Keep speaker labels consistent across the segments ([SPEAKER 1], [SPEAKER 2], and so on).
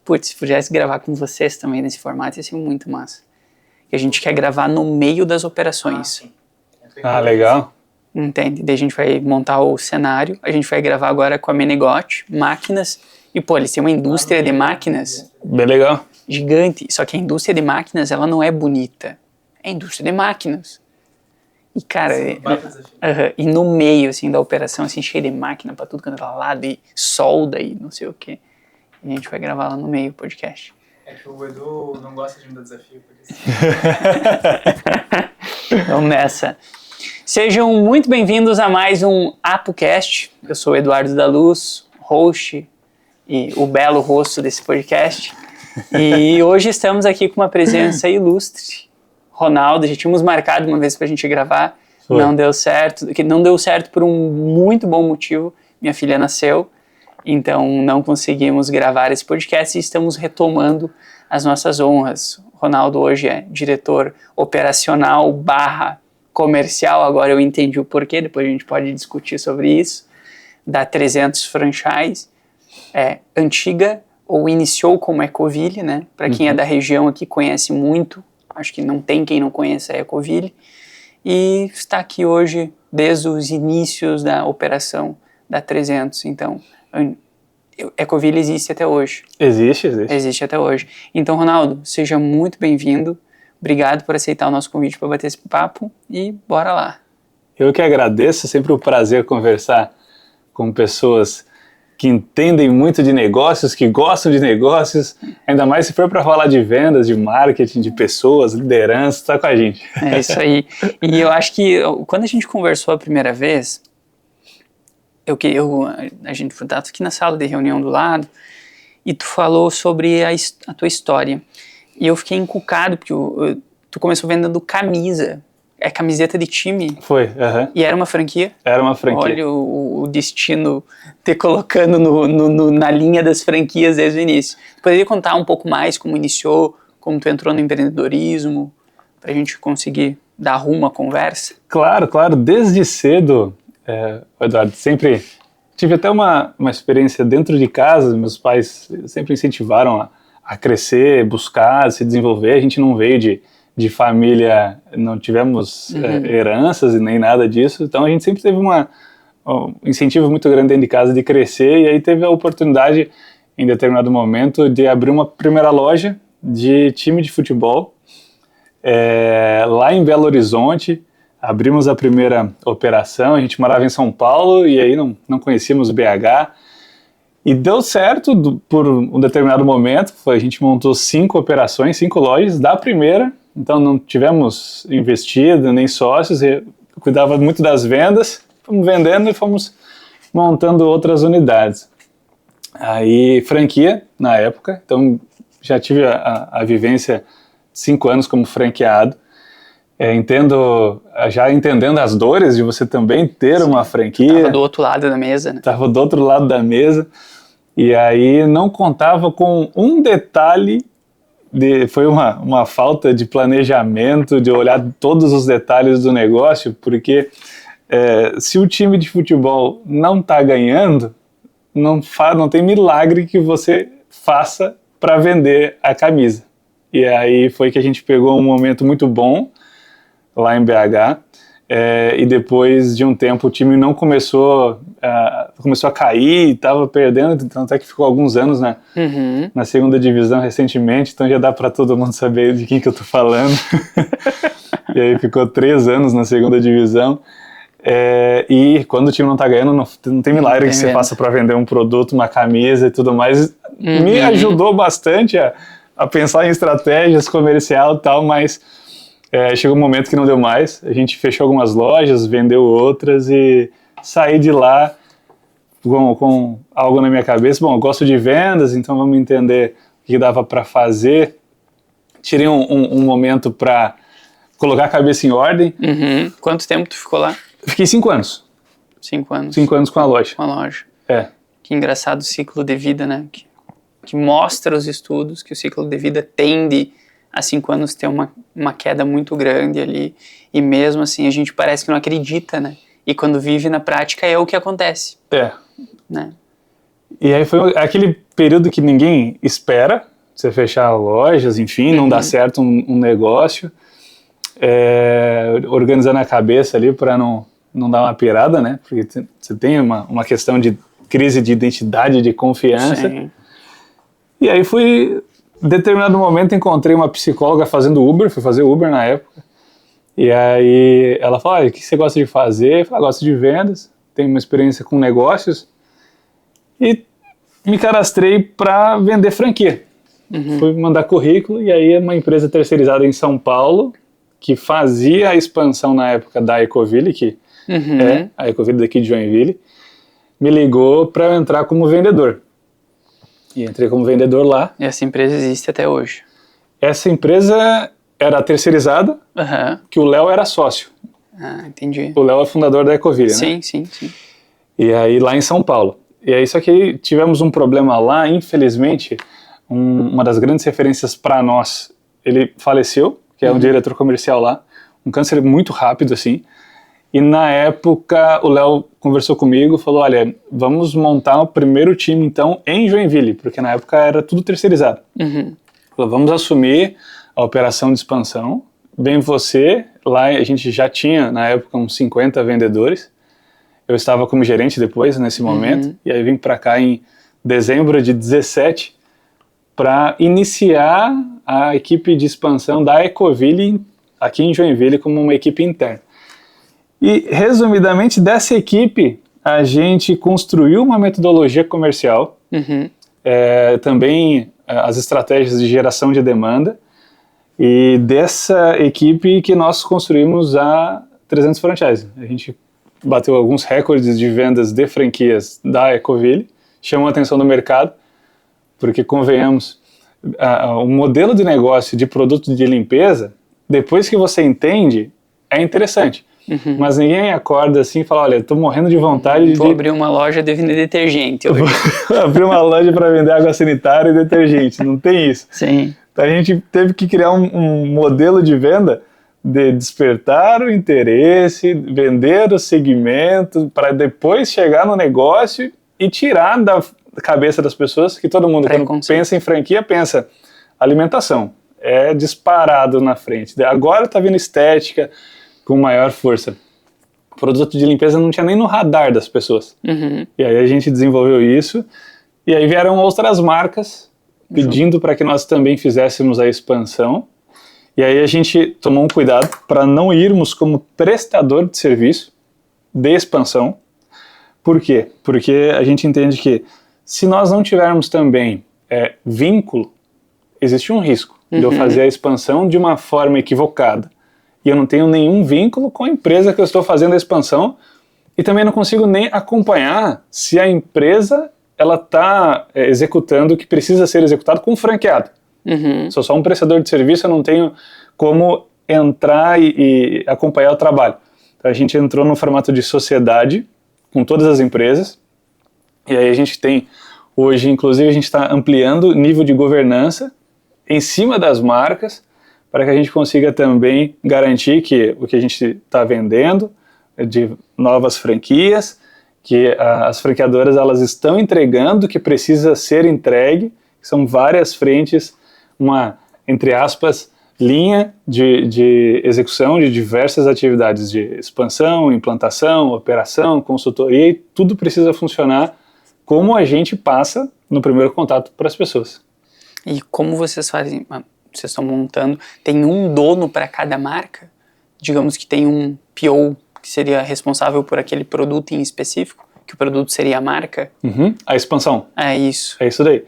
[SPEAKER 1] putz, se pudesse gravar com vocês também nesse formato, ia ser muito massa. E a gente quer gravar no meio das operações.
[SPEAKER 2] Legal.
[SPEAKER 1] Entende? Daí a gente vai montar o cenário, a gente vai gravar agora com a Menegote, máquinas, e pô, eles têm uma indústria de máquinas
[SPEAKER 2] Bem legal.
[SPEAKER 1] gigante, só que a indústria de máquinas, ela não é bonita, é a indústria de máquinas. E cara, e no meio assim da operação, assim, cheio de máquina pra tudo quanto é lado, e solda e não sei o que. E a gente vai gravar lá no meio o podcast.
[SPEAKER 3] É que o Edu não gosta de me dar desafio, por isso.
[SPEAKER 1] Vamos nessa. Sejam muito bem-vindos a mais um ApoCast. Eu sou o Eduardo da Luz, host e o belo rosto desse podcast. E hoje estamos aqui com uma presença ilustre. Ronaldo, já tínhamos marcado uma vez pra gente gravar, não deu certo, não deu certo por um muito bom motivo, minha filha nasceu, então não conseguimos gravar esse podcast e estamos retomando as nossas honras. Ronaldo hoje é diretor operacional / comercial, agora eu entendi o porquê, depois a gente pode discutir sobre isso, da 300 Franchise, antiga ou iniciou como Ecoville, né? Para quem é da região aqui conhece muito, acho que não tem quem não conheça a Ecoville, e está aqui hoje desde os inícios da operação da 300, então Ecoville existe até hoje.
[SPEAKER 2] Existe.
[SPEAKER 1] Existe até hoje. Então, Ronaldo, seja muito bem-vindo, obrigado por aceitar o nosso convite para bater esse papo e bora lá.
[SPEAKER 2] Eu que agradeço, é sempre um prazer conversar com pessoas que entendem muito de negócios, que gostam de negócios, ainda mais se for para falar de vendas, de marketing, de pessoas, liderança, tá com a gente.
[SPEAKER 1] É isso aí. E eu acho que quando a gente conversou a primeira vez, a gente foi aqui na sala de reunião do lado e tu falou sobre a tua história. E eu fiquei encucado porque tu começou vendendo camisa. É camiseta de time.
[SPEAKER 2] Foi,
[SPEAKER 1] E era uma franquia?
[SPEAKER 2] Era uma franquia.
[SPEAKER 1] Olha o destino te colocando na linha das franquias desde o início. Tu poderia contar um pouco mais como iniciou, como tu entrou no empreendedorismo, pra gente conseguir dar rumo à conversa?
[SPEAKER 2] Claro. Desde cedo, Eduardo, sempre tive até uma experiência dentro de casa. Meus pais sempre incentivaram a crescer, buscar, se desenvolver. A gente não veio de família, não tivemos heranças e nem nada disso, então a gente sempre teve um incentivo muito grande dentro de casa de crescer, e aí teve a oportunidade, em determinado momento, de abrir uma primeira loja de time de futebol, lá em Belo Horizonte. Abrimos a primeira operação, a gente morava em São Paulo, e aí não conhecíamos BH, e deu certo por um determinado momento. A gente montou 5 operações, 5 lojas da primeira. Então não tivemos investido nem sócios, cuidava muito das vendas, fomos vendendo e fomos montando outras unidades. Aí franquia na época, então já tive a vivência de 5 anos como franqueado, já entendendo as dores de você também ter uma franquia.
[SPEAKER 1] Estava do outro lado da mesa, né?
[SPEAKER 2] Estava do outro lado da mesa, e aí não contava com um detalhe. Foi uma falta de planejamento, de olhar todos os detalhes do negócio, porque se o time de futebol não está ganhando, não tem milagre que você faça para vender a camisa. E aí foi que a gente pegou um momento muito bom lá em BH, e depois de um tempo o time não começou a cair, estava perdendo, então até que ficou alguns anos na segunda divisão recentemente, então já dá para todo mundo saber de quem que eu tô falando. E aí ficou 3 anos na segunda divisão, e quando o time não tá ganhando, não tem milagre que você faça para vender um produto, uma camisa e tudo mais. Me ajudou bastante a pensar em estratégias comercial e tal, mas chegou um momento que não deu mais. A gente fechou algumas lojas, vendeu outras e saí de lá com algo na minha cabeça. Bom, eu gosto de vendas, então vamos entender o que dava para fazer. Tirei um momento para colocar a cabeça em ordem.
[SPEAKER 1] Quanto tempo tu ficou lá?
[SPEAKER 2] Fiquei 5 anos.
[SPEAKER 1] 5 anos.
[SPEAKER 2] 5 anos com a loja.
[SPEAKER 1] Com a loja. Que engraçado o ciclo de vida, né? Que mostra os estudos que o ciclo de vida tende há 5 anos ter uma queda muito grande ali, e mesmo assim a gente parece que não acredita, né? E quando vive na prática é o que acontece. Né?
[SPEAKER 2] E aí foi aquele período que ninguém espera, você fechar lojas, enfim, não dá certo um negócio, organizando a cabeça ali para não dar uma pirada, né? Porque você tem uma questão de crise de identidade, de confiança.
[SPEAKER 1] Sim.
[SPEAKER 2] E aí em determinado momento, encontrei uma psicóloga fazendo Uber, fui fazer Uber na época. E aí ela falou, o que você gosta de fazer? Eu falei, gosto de vendas, tenho uma experiência com negócios. E me cadastrei para vender franquia. Fui mandar currículo e aí uma empresa terceirizada em São Paulo, que fazia a expansão na época da Ecoville, que é a Ecoville daqui de Joinville, me ligou para eu entrar como vendedor. E entrei como vendedor lá.
[SPEAKER 1] E essa empresa existe até hoje.
[SPEAKER 2] Essa empresa era terceirizada, que o Léo era sócio.
[SPEAKER 1] Ah, entendi.
[SPEAKER 2] O Léo é fundador da Ecoville, né?
[SPEAKER 1] Sim.
[SPEAKER 2] E aí lá em São Paulo. E aí só que tivemos um problema lá, infelizmente, uma das grandes referências para nós, ele faleceu, que é um diretor comercial lá, um câncer muito rápido assim. E na época o Léo conversou comigo, falou, olha, vamos montar o primeiro time então em Joinville, porque na época era tudo terceirizado. Falou, vamos assumir a operação de expansão, vem você, lá a gente já tinha na época uns 50 vendedores, eu estava como gerente depois, nesse momento, e aí vim para cá em dezembro de 17 para iniciar a equipe de expansão da Ecoville aqui em Joinville como uma equipe interna. E, resumidamente, dessa equipe, a gente construiu uma metodologia comercial, também as estratégias de geração de demanda, e dessa equipe que nós construímos a 300 Franchise. A gente bateu alguns recordes de vendas de franquias da Ecoville, chamou a atenção do mercado, porque, convenhamos, o modelo de negócio de produto de limpeza, depois que você entende, é interessante. Mas ninguém acorda assim e fala, olha, eu tô morrendo de vontade
[SPEAKER 1] Vou abrir uma loja de vender detergente hoje.
[SPEAKER 2] Vou abrir uma loja para vender água sanitária e detergente, não tem isso.
[SPEAKER 1] Sim.
[SPEAKER 2] Então a gente teve que criar um modelo de venda de despertar o interesse, vender o segmento, para depois chegar no negócio e tirar da cabeça das pessoas, que todo mundo quando pensa em franquia, pensa alimentação, é disparado na frente. Agora tá vindo estética, com maior força. O produto de limpeza não tinha nem no radar das pessoas. E aí a gente desenvolveu isso, e aí vieram outras marcas pedindo para que nós também fizéssemos a expansão, e aí a gente tomou um cuidado para não irmos como prestador de serviço de expansão. Por quê? Porque a gente entende que se nós não tivermos também vínculo, existe um risco de eu fazer a expansão de uma forma equivocada, e eu não tenho nenhum vínculo com a empresa que eu estou fazendo a expansão, e também não consigo nem acompanhar se a empresa ela está executando o que precisa ser executado com um franqueado. Sou só um prestador de serviço, eu não tenho como entrar e acompanhar o trabalho. Então a gente entrou no formato de sociedade com todas as empresas, e aí a gente tem, hoje inclusive a gente está ampliando o nível de governança em cima das marcas, para que a gente consiga também garantir que o que a gente está vendendo de novas franquias, que as franqueadoras elas estão entregando o que precisa ser entregue, que são várias frentes, uma, entre aspas, linha de execução de diversas atividades de expansão, implantação, operação, consultoria, e tudo precisa funcionar como a gente passa no primeiro contato para as pessoas.
[SPEAKER 1] E como vocês fazem... Vocês estão montando, tem um dono para cada marca? Digamos que tem um PO que seria responsável por aquele produto em específico, que o produto seria a marca?
[SPEAKER 2] A expansão.
[SPEAKER 1] É isso.
[SPEAKER 2] É isso daí.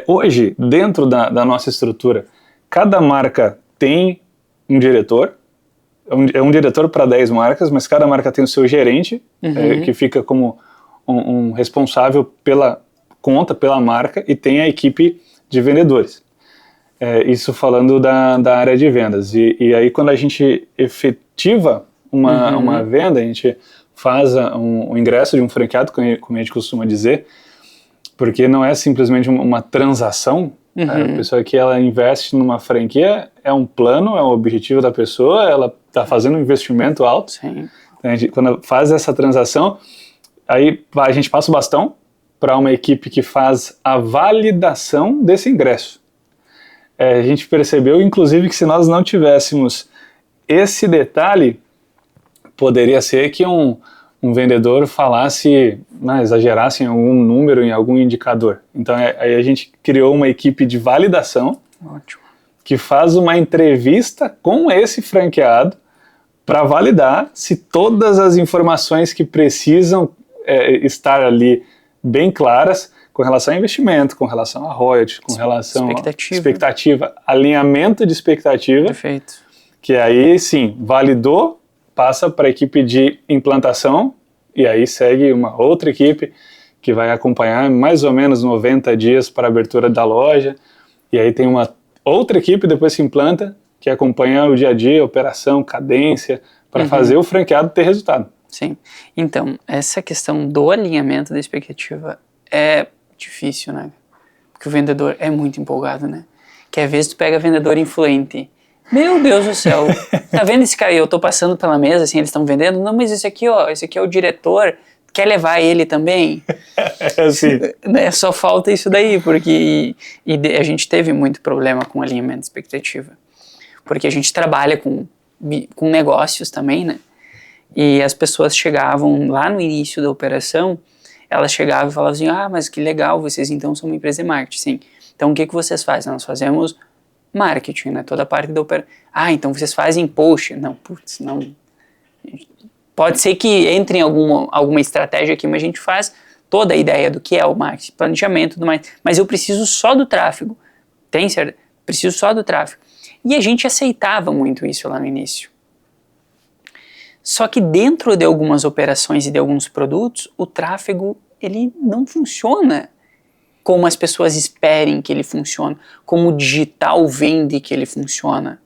[SPEAKER 2] Hoje, dentro da nossa estrutura, cada marca tem um diretor, é um diretor para 10 marcas, mas cada marca tem o seu gerente, que fica como um responsável pela conta, pela marca, e tem a equipe de vendedores. Isso falando da área de vendas. E aí quando a gente efetiva uma venda, a gente faz um ingresso de um franqueado, como a gente costuma dizer, porque não é simplesmente uma transação. A pessoa que ela investe numa franquia é um plano, é um objetivo da pessoa, ela está fazendo um investimento alto.
[SPEAKER 1] Sim.
[SPEAKER 2] Então, quando faz essa transação, aí a gente passa o bastão para uma equipe que faz a validação desse ingresso. A gente percebeu, inclusive, que se nós não tivéssemos esse detalhe, poderia ser que um vendedor falasse, exagerasse em algum número, em algum indicador. Então, aí a gente criou uma equipe de validação.
[SPEAKER 1] Ótimo.
[SPEAKER 2] Que faz uma entrevista com esse franqueado para validar se todas as informações que precisam estar ali bem claras com relação a investimento, com relação a royalties, com relação a expectativa, alinhamento de expectativa.
[SPEAKER 1] Perfeito.
[SPEAKER 2] Que aí, sim, validou, passa para a equipe de implantação e aí segue uma outra equipe que vai acompanhar mais ou menos 90 dias para a abertura da loja. E aí tem uma outra equipe, depois se implanta, que acompanha o dia a dia, operação, cadência, para fazer o franqueado ter resultado.
[SPEAKER 1] Sim. Então, essa questão do alinhamento da expectativa é difícil, né? Porque o vendedor é muito empolgado, né? Que às vezes tu pega vendedor influente. Meu Deus do céu, tá vendo esse cara aí? Eu tô passando pela mesa, assim, eles estão vendendo. Não, mas esse aqui, ó, esse aqui é o diretor. Quer levar ele também?
[SPEAKER 2] Assim.
[SPEAKER 1] Né? Só falta isso daí, porque a gente teve muito problema com alinhamento de expectativa. Porque a gente trabalha com negócios também, né? E as pessoas chegavam lá no início da operação, elas chegavam e falavam assim, mas que legal, vocês então são uma empresa de marketing, sim. Então o que vocês fazem? Nós fazemos marketing, né? Toda a parte da operação. Então vocês fazem post. Não, putz, não... Pode ser que entre em alguma estratégia aqui, mas a gente faz toda a ideia do que é o marketing, planejamento e tudo mais. Mas eu preciso só do tráfego. Tem certo? Preciso só do tráfego. E a gente aceitava muito isso lá no início. Só que dentro de algumas operações e de alguns produtos, o tráfego ele não funciona como as pessoas esperem que ele funcione, como o digital vende que ele funciona.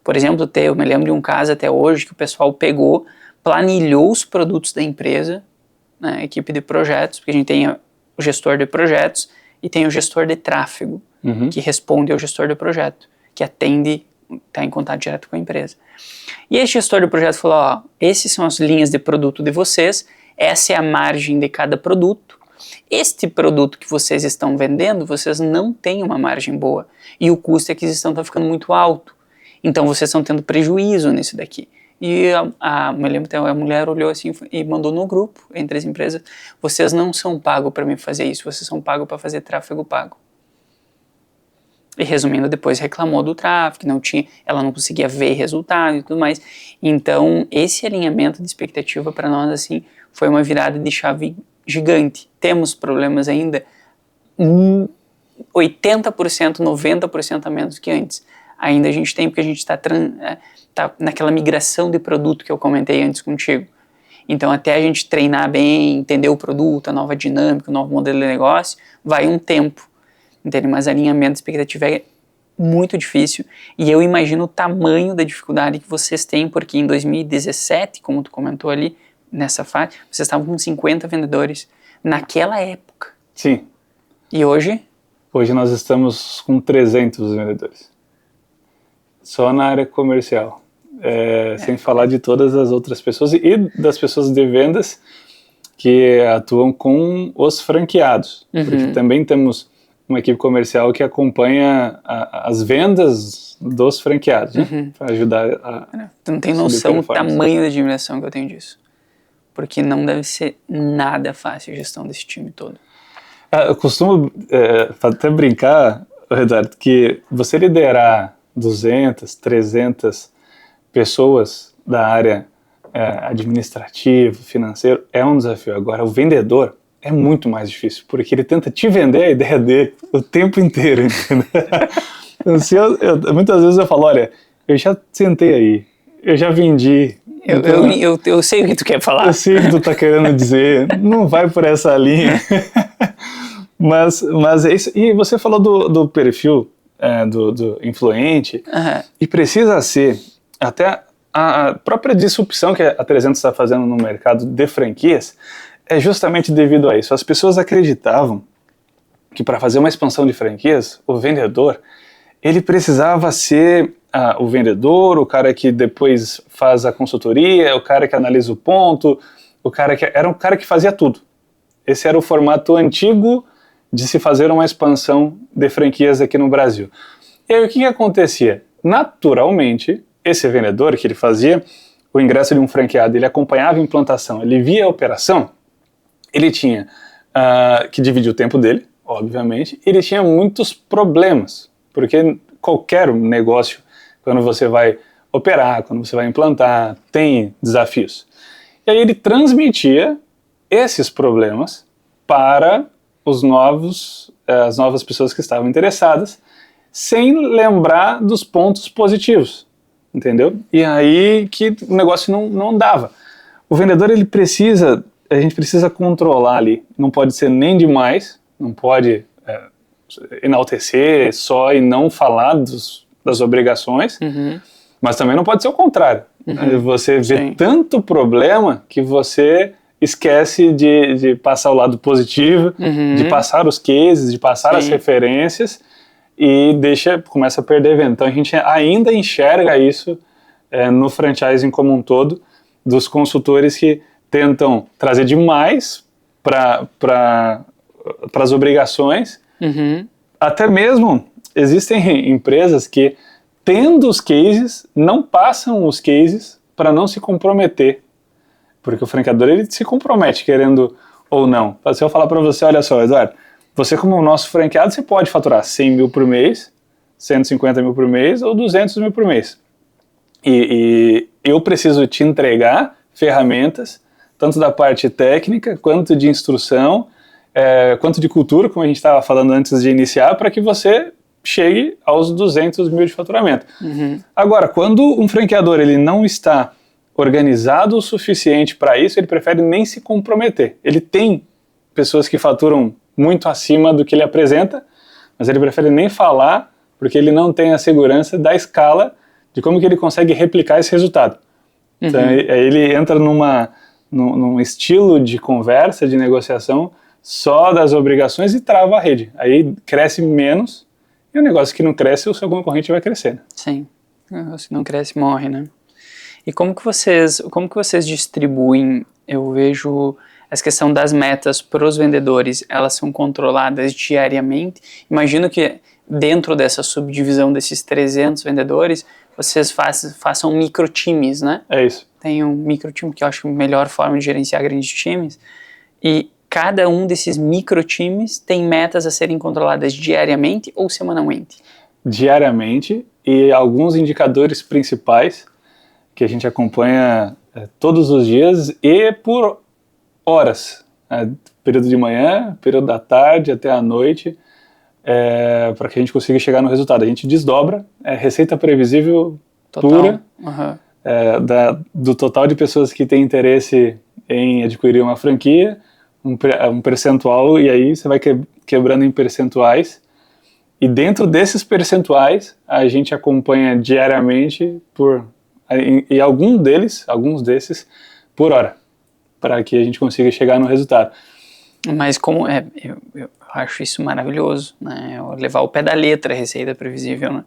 [SPEAKER 1] Por exemplo, eu me lembro de um caso até hoje que o pessoal pegou, planilhou os produtos da empresa, né, equipe de projetos, porque a gente tem o gestor de projetos e tem o gestor de tráfego, que responde ao gestor de projeto, que atende, está em contato direto com a empresa. E esse gestor de projeto falou, essas são as linhas de produto de vocês, essa é a margem de cada produto, este produto que vocês estão vendendo, vocês não têm uma margem boa, e o custo de aquisição está ficando muito alto, então vocês estão tendo prejuízo nisso daqui. E me lembro até a mulher olhou assim e mandou no grupo, entre as empresas, vocês não são pagos para me fazer isso, vocês são pagos para fazer tráfego pago. E resumindo, depois reclamou do tráfego, ela não conseguia ver resultado e tudo mais. Então, esse alinhamento de expectativa para nós, assim, foi uma virada de chave gigante. Temos problemas ainda 80%, 90% a menos que antes. Ainda a gente tem, porque a gente está naquela migração de produto que eu comentei antes contigo. Então, até a gente treinar bem, entender o produto, a nova dinâmica, o novo modelo de negócio, vai um tempo. Entende? Mas alinhamento de expectativa é muito difícil e eu imagino o tamanho da dificuldade que vocês têm, porque em 2017, como tu comentou ali, nessa fase, vocês estavam com 50 vendedores naquela época.
[SPEAKER 2] Sim.
[SPEAKER 1] E hoje?
[SPEAKER 2] Hoje nós estamos com 300 vendedores. Só na área comercial. Sem falar de todas as outras pessoas e das pessoas de vendas que atuam com os franqueados. Porque também temos uma equipe comercial que acompanha as vendas dos franqueados, né? Para ajudar a...
[SPEAKER 1] Tu não tem noção do tamanho da admiração que eu tenho disso. Porque não deve ser nada fácil a gestão desse time todo.
[SPEAKER 2] Eu costumo até brincar, Eduardo, que você liderar 200, 300 pessoas da área administrativa, financeira, é um desafio. Agora, o vendedor é muito mais difícil, porque ele tenta te vender a ideia dele o tempo inteiro, entendeu? Muitas vezes eu falo, olha, eu já sentei aí, eu já vendi.
[SPEAKER 1] Eu sei o que tu quer falar.
[SPEAKER 2] Eu sei o que tu tá querendo dizer, não vai por essa linha. mas é isso. E você falou do perfil do influente, e precisa ser, até a própria disrupção que a 300 está fazendo no mercado de franquias, é justamente devido a isso. As pessoas acreditavam que para fazer uma expansão de franquias, o vendedor, ele precisava ser o vendedor, o cara que depois faz a consultoria, o cara que analisa o ponto, era um cara que fazia tudo. Esse era o formato antigo de se fazer uma expansão de franquias aqui no Brasil. E aí o que acontecia? Naturalmente, esse vendedor que ele fazia o ingresso de um franqueado, ele acompanhava a implantação, ele via a operação, ele tinha que dividir o tempo dele, obviamente, e ele tinha muitos problemas, porque qualquer negócio, quando você vai operar, quando você vai implantar, tem desafios. E aí ele transmitia esses problemas para as novas pessoas que estavam interessadas, sem lembrar dos pontos positivos, entendeu? E aí que o negócio não dava. O vendedor, a gente precisa controlar ali, não pode ser nem demais, não pode enaltecer só e não falar das obrigações, mas também não pode ser o contrário. Você vê tanto problema que você esquece de passar o lado positivo, de passar os cases, de passar as referências e começa a perder venda. Então a gente ainda enxerga isso no franchising como um todo, dos consultores que tentam trazer demais para as obrigações. Até mesmo existem empresas que, tendo os cases, não passam os cases para não se comprometer. Porque o franqueador, ele se compromete, querendo ou não. Se eu falar para você, olha só, Eduardo, você como nosso franqueado, você pode faturar 100 mil por mês, 150 mil por mês ou 200 mil por mês. E eu preciso te entregar ferramentas, tanto da parte técnica, quanto de instrução, quanto de cultura, como a gente estava falando antes de iniciar, para que você chegue aos 200 mil de faturamento. Agora, quando um franqueador ele não está organizado o suficiente para isso, ele prefere nem se comprometer. Ele tem pessoas que faturam muito acima do que ele apresenta, mas ele prefere nem falar, porque ele não tem a segurança da escala de como que ele consegue replicar esse resultado. Então, aí ele entra num estilo de conversa, de negociação, só das obrigações e trava a rede. Aí cresce menos, e o negócio que não cresce, o seu concorrente vai crescendo.
[SPEAKER 1] Sim, se não cresce, morre, né? E como que vocês distribuem, eu vejo essa questão das metas para os vendedores, elas são controladas diariamente? Imagino que dentro dessa subdivisão desses 300 vendedores, vocês façam microtimes, né?
[SPEAKER 2] É isso.
[SPEAKER 1] Tem um microtime que eu acho a melhor forma de gerenciar grandes times, e cada um desses microtimes tem metas a serem controladas diariamente ou semanalmente? Diariamente,
[SPEAKER 2] e alguns indicadores principais que a gente acompanha todos os dias e por horas, período de manhã, período da tarde até a noite, para que a gente consiga chegar no resultado. A gente desdobra, receita previsível
[SPEAKER 1] total.
[SPEAKER 2] Pura, do total de pessoas que têm interesse em adquirir uma franquia, um percentual, e aí você vai quebrando em percentuais, e dentro desses percentuais a gente acompanha diariamente e alguns desses por hora, para que a gente consiga chegar no resultado.
[SPEAKER 1] Mas como eu acho isso maravilhoso, né? Levar o pé da letra a receita previsível, né?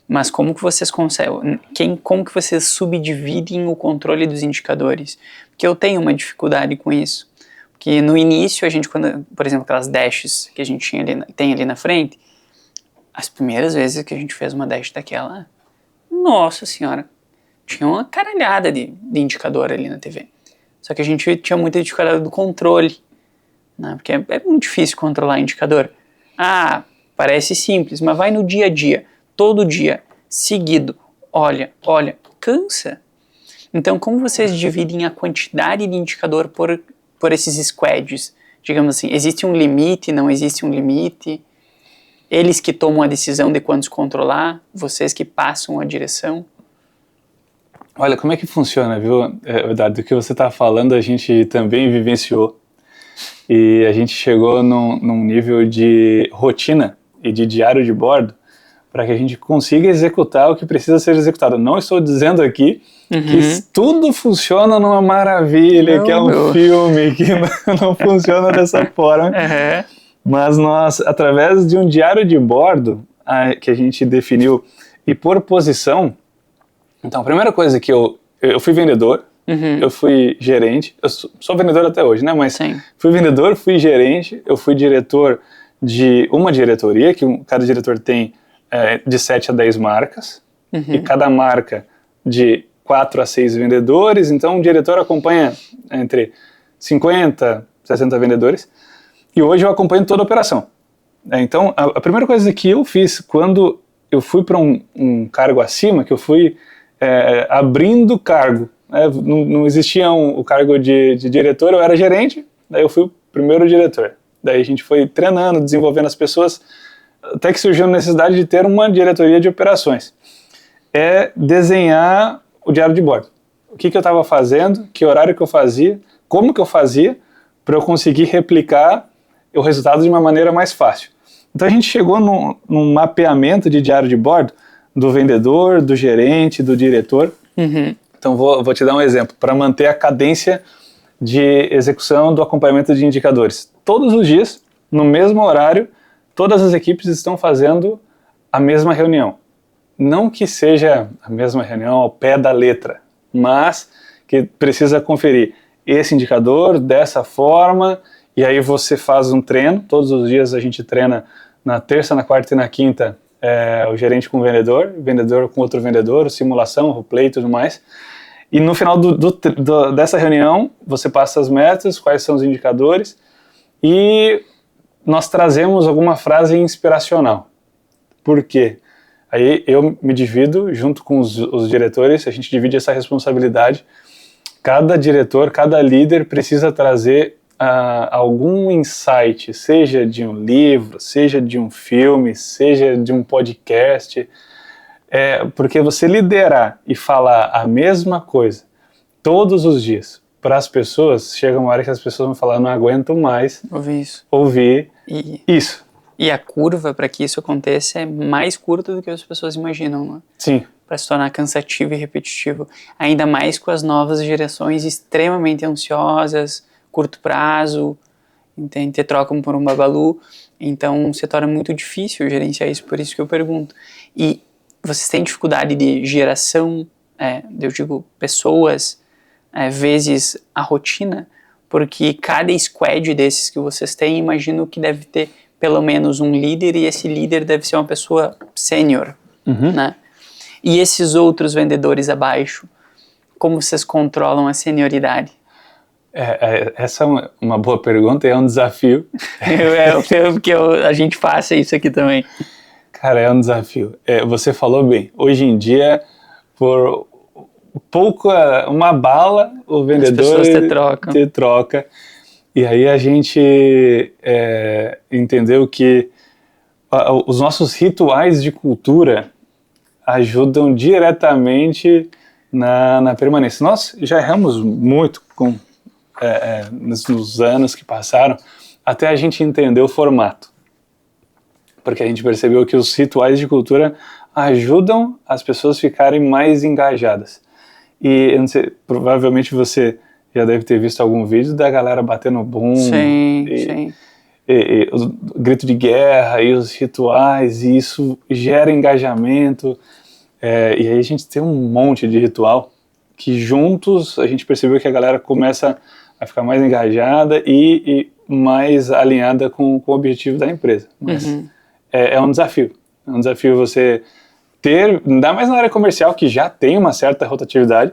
[SPEAKER 1] Mas como que vocês conseguem, como que vocês subdividem o controle dos indicadores? Porque eu tenho uma dificuldade com isso. Porque no início, quando, por exemplo, aquelas dashes que a gente tem ali na frente, as primeiras vezes que a gente fez uma dash daquela, nossa senhora, tinha uma caralhada de indicador ali na TV. Só que a gente tinha muita dificuldade do controle, né? Porque é muito difícil controlar indicador. Parece simples, mas vai no dia a dia, todo dia, seguido, olha, cansa. Então, como vocês dividem a quantidade de indicador por esses squads? Digamos assim, existe um limite, não existe um limite? Eles que tomam a decisão de quantos controlar, vocês que passam a direção?
[SPEAKER 2] Olha, como é que funciona, viu, Eduardo? Do que você está falando, a gente também vivenciou. E a gente chegou num nível de rotina e de diário de bordo para que a gente consiga executar o que precisa ser executado. Não estou dizendo aqui que tudo funciona numa maravilha, que é um filme, que não funciona dessa forma. Mas nós, através de um diário de bordo que a gente definiu e por posição. Então, a primeira coisa que eu fui vendedor, eu fui gerente, eu sou vendedor até hoje, né? Mas
[SPEAKER 1] Sim.
[SPEAKER 2] fui vendedor, fui gerente, eu fui diretor de uma diretoria, que cada diretor tem de 7 a 10 marcas, e cada marca de 4 a 6 vendedores, então o diretor acompanha entre 50, 60 vendedores, e hoje eu acompanho toda a operação. Então, a primeira coisa que eu fiz quando eu fui para um cargo acima, que eu fui abrindo cargo, né? Não existia o cargo de diretor, eu era gerente, daí eu fui o primeiro diretor. Daí a gente foi treinando, desenvolvendo as pessoas, até que surgiu a necessidade de ter uma diretoria de operações. É desenhar o diário de bordo. O que eu estava fazendo, que horário que eu fazia, como que eu fazia, para eu conseguir replicar o resultado de uma maneira mais fácil. Então a gente chegou num mapeamento de diário de bordo do vendedor, do gerente, do diretor. Então vou te dar um exemplo, para manter a cadência de execução do acompanhamento de indicadores. Todos os dias, no mesmo horário, todas as equipes estão fazendo a mesma reunião. Não que seja a mesma reunião ao pé da letra, mas que precisa conferir esse indicador dessa forma, e aí você faz um treino. Todos os dias a gente treina na terça, na quarta e na quinta, o gerente com o vendedor com outro vendedor, simulação, roleplay e tudo mais. E no final dessa reunião, você passa as metas, quais são os indicadores, e nós trazemos alguma frase inspiracional. Por quê? Aí eu me divido junto com os diretores, a gente divide essa responsabilidade. Cada diretor, cada líder precisa trazer algum insight, seja de um livro, seja de um filme, seja de um podcast, porque você liderar e falar a mesma coisa todos os dias para as pessoas, chega uma hora que as pessoas vão falar, não aguento mais ouvir isso.
[SPEAKER 1] E a curva para que isso aconteça é mais curta do que as pessoas imaginam, né?
[SPEAKER 2] Sim.
[SPEAKER 1] Para se tornar cansativo e repetitivo. Ainda mais com as novas gerações extremamente ansiosas, curto prazo, entende? Te trocam por um babalu. Então se torna muito difícil gerenciar isso, por isso que eu pergunto. E vocês têm dificuldade de geração, eu digo pessoas, vezes a rotina? Porque cada squad desses que vocês têm, imagino que deve ter pelo menos um líder, e esse líder deve ser uma pessoa sênior, né? E esses outros vendedores abaixo, como vocês controlam a senioridade?
[SPEAKER 2] Essa é uma boa pergunta e é um desafio.
[SPEAKER 1] Eu quero que a gente faça isso aqui também.
[SPEAKER 2] Cara, é um desafio. Você falou bem. Hoje em dia, por pouco, uma bala, o vendedor te troca. E aí a gente entendeu que os nossos rituais de cultura ajudam diretamente na permanência. Nós já erramos muito nos anos que passaram, até a gente entender o formato. Porque a gente percebeu que os rituais de cultura ajudam as pessoas a ficarem mais engajadas. E eu não sei, provavelmente você já deve ter visto algum vídeo da galera batendo bum,
[SPEAKER 1] sim.
[SPEAKER 2] E o grito de guerra e os rituais, e isso gera engajamento. E aí a gente tem um monte de ritual que juntos a gente percebeu que a galera começa a ficar mais engajada e mais alinhada com o objetivo da empresa. Mas é um desafio. É um desafio você ter, ainda mais na área comercial, que já tem uma certa rotatividade,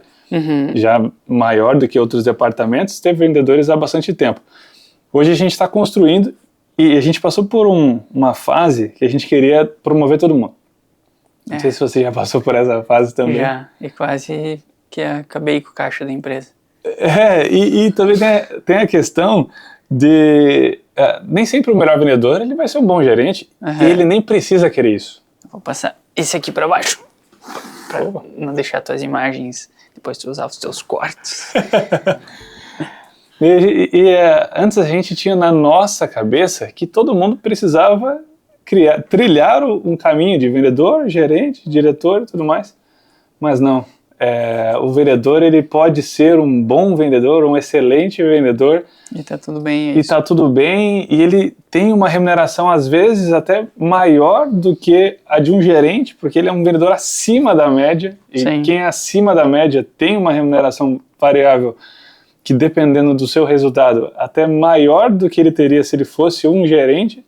[SPEAKER 2] já maior do que outros departamentos, ter vendedores há bastante tempo. Hoje a gente está construindo e a gente passou por uma fase que a gente queria promover todo mundo. Não sei se você já passou por essa fase também.
[SPEAKER 1] Já, e quase que acabei com o caixa da empresa.
[SPEAKER 2] E também tem a questão de nem sempre o melhor vendedor ele vai ser um bom gerente, e ele nem precisa querer isso.
[SPEAKER 1] Vou passar esse aqui para baixo, para não deixar tuas imagens, depois tu usar os teus cortes.
[SPEAKER 2] Antes a gente tinha na nossa cabeça que todo mundo precisava trilhar um caminho de vendedor, gerente, diretor e tudo mais, mas não. O vendedor ele pode ser um bom vendedor, um excelente vendedor.
[SPEAKER 1] E tá tudo bem.
[SPEAKER 2] E tá tudo bem, e ele tem uma remuneração às vezes até maior do que a de um gerente, porque ele é um vendedor acima da média, e quem é acima da média tem uma remuneração variável que, dependendo do seu resultado, até maior do que ele teria se ele fosse um gerente,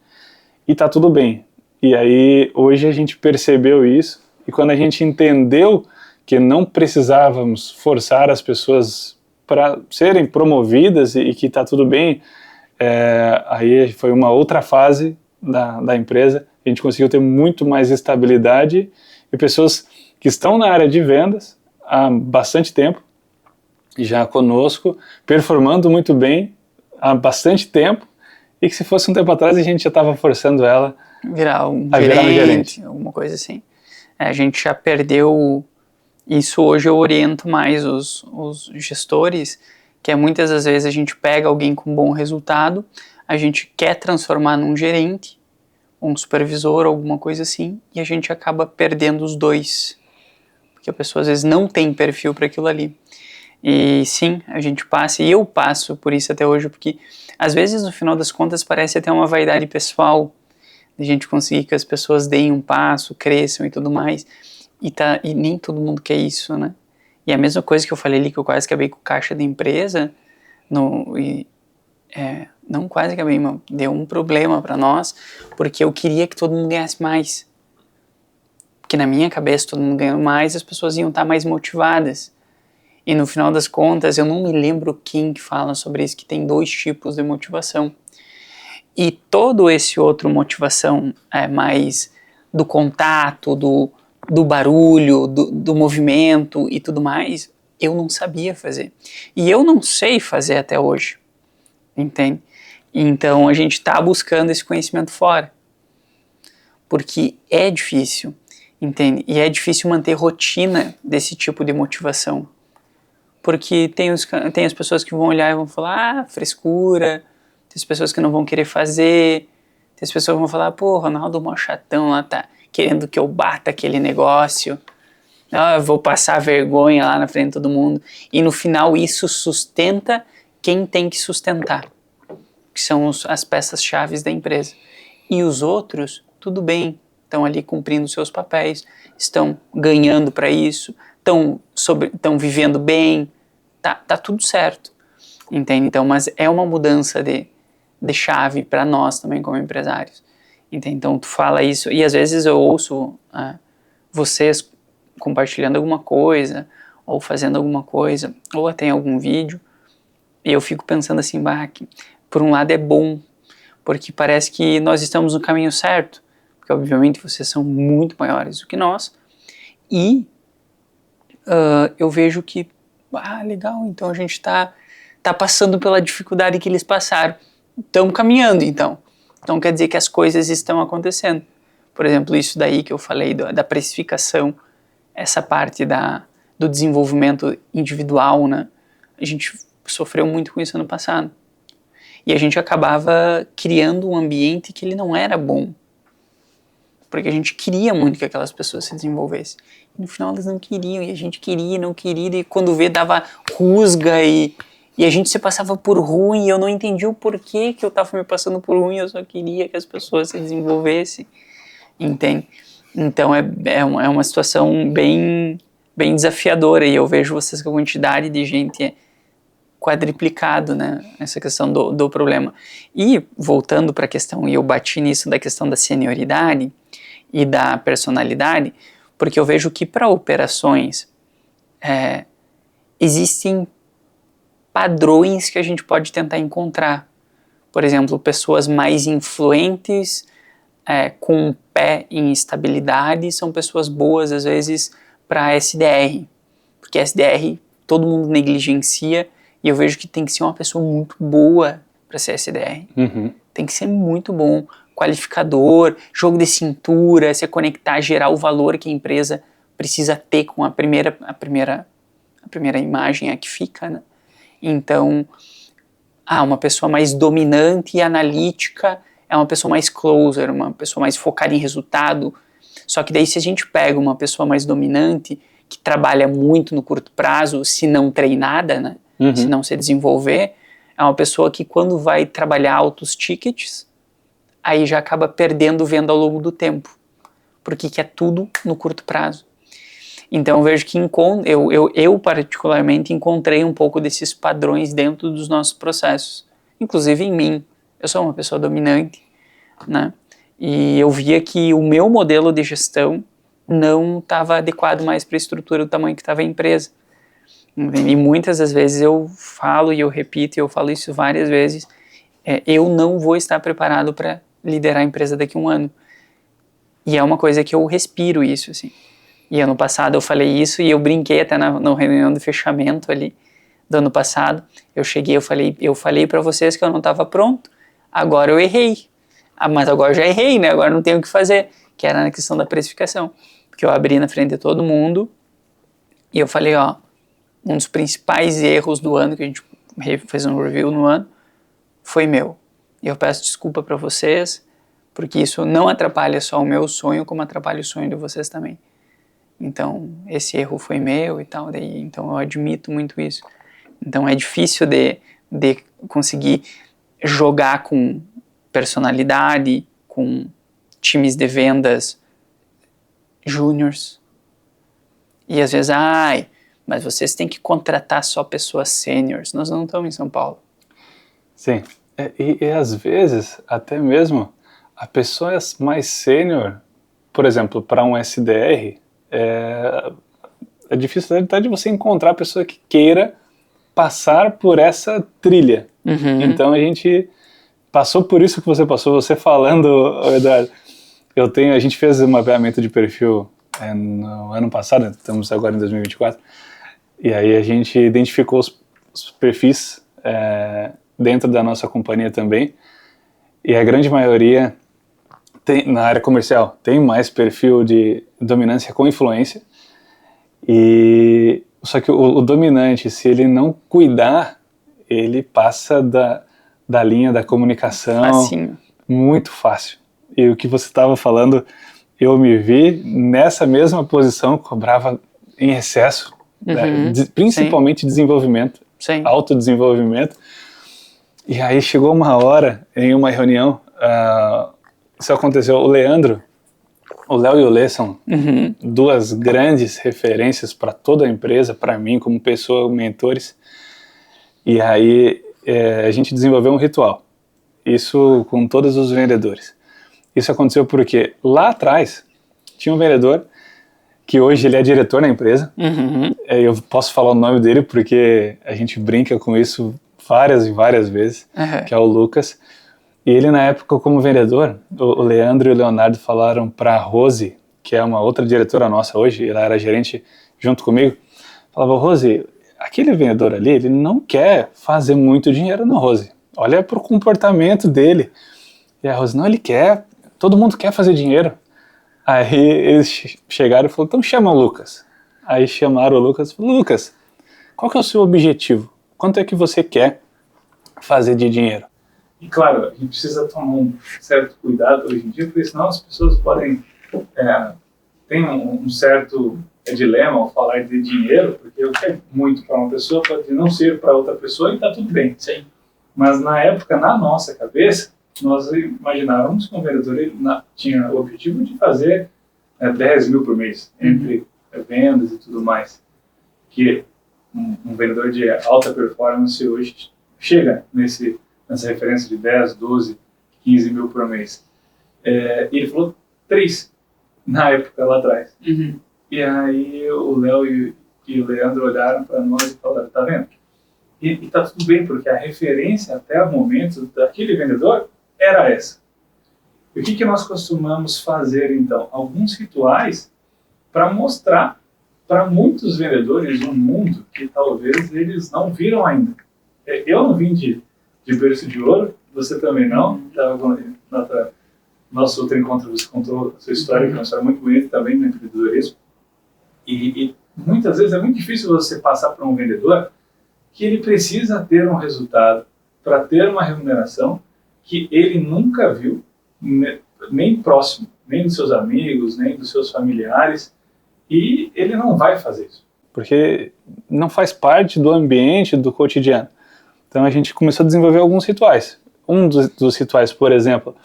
[SPEAKER 2] e tá tudo bem. E aí, hoje a gente percebeu isso, e quando a gente entendeu que não precisávamos forçar as pessoas para serem promovidas e que tá tudo bem, aí foi uma outra fase da empresa. A gente conseguiu ter muito mais estabilidade e pessoas que estão na área de vendas há bastante tempo, já conosco, performando muito bem há bastante tempo, e que se fosse um tempo atrás a gente já estava forçando ela
[SPEAKER 1] virar um
[SPEAKER 2] gerente,
[SPEAKER 1] alguma coisa assim. A gente já perdeu isso. Hoje eu oriento mais os gestores, que muitas das vezes a gente pega alguém com bom resultado, a gente quer transformar num gerente, um supervisor, alguma coisa assim, e a gente acaba perdendo os dois, porque a pessoa às vezes não tem perfil para aquilo ali. E sim, a gente passa, e eu passo por isso até hoje, porque às vezes no final das contas parece até uma vaidade pessoal, de a gente conseguir que as pessoas deem um passo, cresçam e tudo mais, e nem todo mundo quer isso, né? E a mesma coisa que eu falei ali, que eu quase acabei com o caixa da empresa, não quase acabei, mas deu um problema para nós, porque eu queria que todo mundo ganhasse mais. Porque na minha cabeça todo mundo ganhando mais, as pessoas iam estar mais motivadas. E no final das contas, eu não me lembro quem que fala sobre isso, que tem 2 tipos de motivação. E todo esse outro motivação mais do contato, do barulho, do movimento e tudo mais, eu não sabia fazer. E eu não sei fazer até hoje, entende? Então a gente está buscando esse conhecimento fora, porque é difícil, entende? E é difícil manter rotina desse tipo de motivação, porque tem as pessoas que vão olhar e vão falar, frescura, tem as pessoas que não vão querer fazer, tem as pessoas que vão falar, pô, Ronaldo, mó chatão lá, tá querendo que eu bata aquele negócio, eu vou passar vergonha lá na frente de todo mundo. E no final isso sustenta quem tem que sustentar, que são as peças-chave da empresa. E os outros, tudo bem, estão ali cumprindo seus papéis, estão ganhando para isso, estão vivendo bem, tá tudo certo, entende? Então, mas é uma mudança de chave para nós também como empresários, entende? Então tu fala isso, e às vezes eu ouço vocês compartilhando alguma coisa, ou fazendo alguma coisa, ou até em algum vídeo, e eu fico pensando assim, que por um lado é bom, porque parece que nós estamos no caminho certo, porque obviamente vocês são muito maiores do que nós, e eu vejo que, legal, então a gente está passando pela dificuldade que eles passaram, estamos caminhando então quer dizer que as coisas estão acontecendo. Por exemplo, isso daí que eu falei da precificação, essa parte do desenvolvimento individual, né? A gente sofreu muito com isso ano passado. E a gente acabava criando um ambiente que ele não era bom. Porque a gente queria muito que aquelas pessoas se desenvolvessem. E no final elas não queriam, e a gente queria, não queria, e quando vê dava rusga, e a gente se passava por ruim, e eu não entendi o porquê que eu estava me passando por ruim, eu só queria que as pessoas se desenvolvessem, entende? Então é uma situação bem, bem desafiadora, e eu vejo vocês com a quantidade de gente quadriplicado, né, essa questão do problema. E voltando para a questão, e eu bati nisso da questão da senioridade e da personalidade, porque eu vejo que para operações existem padrões que a gente pode tentar encontrar. Por exemplo, pessoas mais influentes, com um pé em estabilidade, são pessoas boas, às vezes, para SDR. Porque SDR todo mundo negligencia, e eu vejo que tem que ser uma pessoa muito boa para ser SDR.
[SPEAKER 2] Uhum.
[SPEAKER 1] Tem que ser muito bom, qualificador, jogo de cintura, se conectar, gerar o valor que a empresa precisa ter com a primeira imagem que fica, né? Então, uma pessoa mais dominante e analítica é uma pessoa mais closer, uma pessoa mais focada em resultado. Só que daí se a gente pega uma pessoa mais dominante, que trabalha muito no curto prazo, se não treinada, né?
[SPEAKER 2] Uhum.
[SPEAKER 1] Se não se desenvolver, é uma pessoa que quando vai trabalhar altos tickets, aí já acaba perdendo venda ao longo do tempo, porque quer tudo no curto prazo. Então eu vejo que eu particularmente encontrei um pouco desses padrões dentro dos nossos processos, inclusive em mim. Eu sou uma pessoa dominante, né? E eu via que o meu modelo de gestão não estava adequado mais para a estrutura do tamanho que estava a empresa. E muitas das vezes eu falo e eu repito, e eu falo isso várias vezes, eu não vou estar preparado para liderar a empresa daqui a um ano. E é uma coisa que eu respiro isso, assim. E ano passado eu falei isso e eu brinquei até na reunião de fechamento ali do ano passado. Eu falei para vocês que eu não estava pronto, agora eu errei. Mas agora eu já errei, né? Agora não tenho o que fazer, que era na questão da precificação. Porque eu abri na frente de todo mundo e eu falei, ó, um dos principais erros do ano, que a gente fez um review no ano, foi meu. E eu peço desculpa para vocês, porque isso não atrapalha só o meu sonho, como atrapalha o sonho de vocês também. Então, esse erro foi meu e tal, então eu admito muito isso. Então é difícil de conseguir jogar com personalidade, com times de vendas júniors. E às vezes, mas vocês têm que contratar só pessoas sêniores. Nós não estamos em São Paulo.
[SPEAKER 2] Sim, e às vezes, até mesmo, a pessoa mais sênior, por exemplo, para um SDR, é difícil até de você encontrar a pessoa que queira passar por essa trilha.
[SPEAKER 1] Uhum.
[SPEAKER 2] Então a gente passou por isso que você passou, você falando, Eduardo. A gente fez um mapeamento de perfil no ano passado, estamos agora em 2024, e aí a gente identificou os perfis dentro da nossa companhia também, e a grande maioria na área comercial tem mais perfil de dominância com influência, só que o dominante, se ele não cuidar, ele passa da linha da comunicação.
[SPEAKER 1] Facinho.
[SPEAKER 2] Muito fácil. E o que você estava falando, eu me vi nessa mesma posição, cobrava em excesso, principalmente desenvolvimento, autodesenvolvimento. E aí chegou uma hora, em uma reunião, isso aconteceu, o Léo e o Lê são duas grandes referências para toda a empresa, para mim como pessoa, mentores. E aí a gente desenvolveu um ritual, isso com todos os vendedores. Isso aconteceu porque lá atrás tinha um vendedor que hoje ele é diretor na empresa. Eu posso falar o nome dele porque a gente brinca com isso várias e várias vezes, que é o Lucas. E ele na época como vendedor, o Leandro e o Leonardo falaram para a Rose, que é uma outra diretora nossa hoje, ela era gerente junto comigo, falava, Rose, aquele vendedor ali, ele não quer fazer muito dinheiro no Rose. Olha pro comportamento dele. E a Rose, não, ele quer, todo mundo quer fazer dinheiro. Aí eles chegaram e falaram, então chama o Lucas. Aí chamaram o Lucas e falaram, Lucas, qual que é o seu objetivo? Quanto é que você quer fazer de dinheiro?
[SPEAKER 3] E claro, a gente precisa tomar um certo cuidado hoje em dia, porque senão as pessoas podem ter um certo dilema ao falar de dinheiro, porque o que é muito para uma pessoa pode não ser para outra pessoa e está tudo bem.
[SPEAKER 1] Sim.
[SPEAKER 3] Mas na época, na nossa cabeça, nós imaginávamos que um vendedor tinha o objetivo de fazer 10 mil por mês, entre vendas e tudo mais. Que um vendedor de alta performance hoje chega nessa referência de 10, 12, 15 mil por mês. E ele falou 3 na época lá atrás. E aí o Léo e o Leandro olharam para nós e falaram, tá vendo? E tá tudo bem, porque a referência até o momento daquele vendedor era essa. E o que nós costumamos fazer então? Alguns rituais para mostrar para muitos vendedores no mundo que talvez eles não viram ainda. Eu não vim de berço de ouro, você também não. Nosso outro encontro você contou a sua história, que é uma história muito bonita também no empreendedorismo. E muitas vezes é muito difícil você passar para um vendedor que ele precisa ter um resultado para ter uma remuneração que ele nunca viu, nem próximo, nem dos seus amigos, nem dos seus familiares, e ele não vai fazer isso.
[SPEAKER 2] Porque não faz parte do ambiente, do cotidiano. Então a gente começou a desenvolver alguns rituais. Um dos rituais, por exemplo,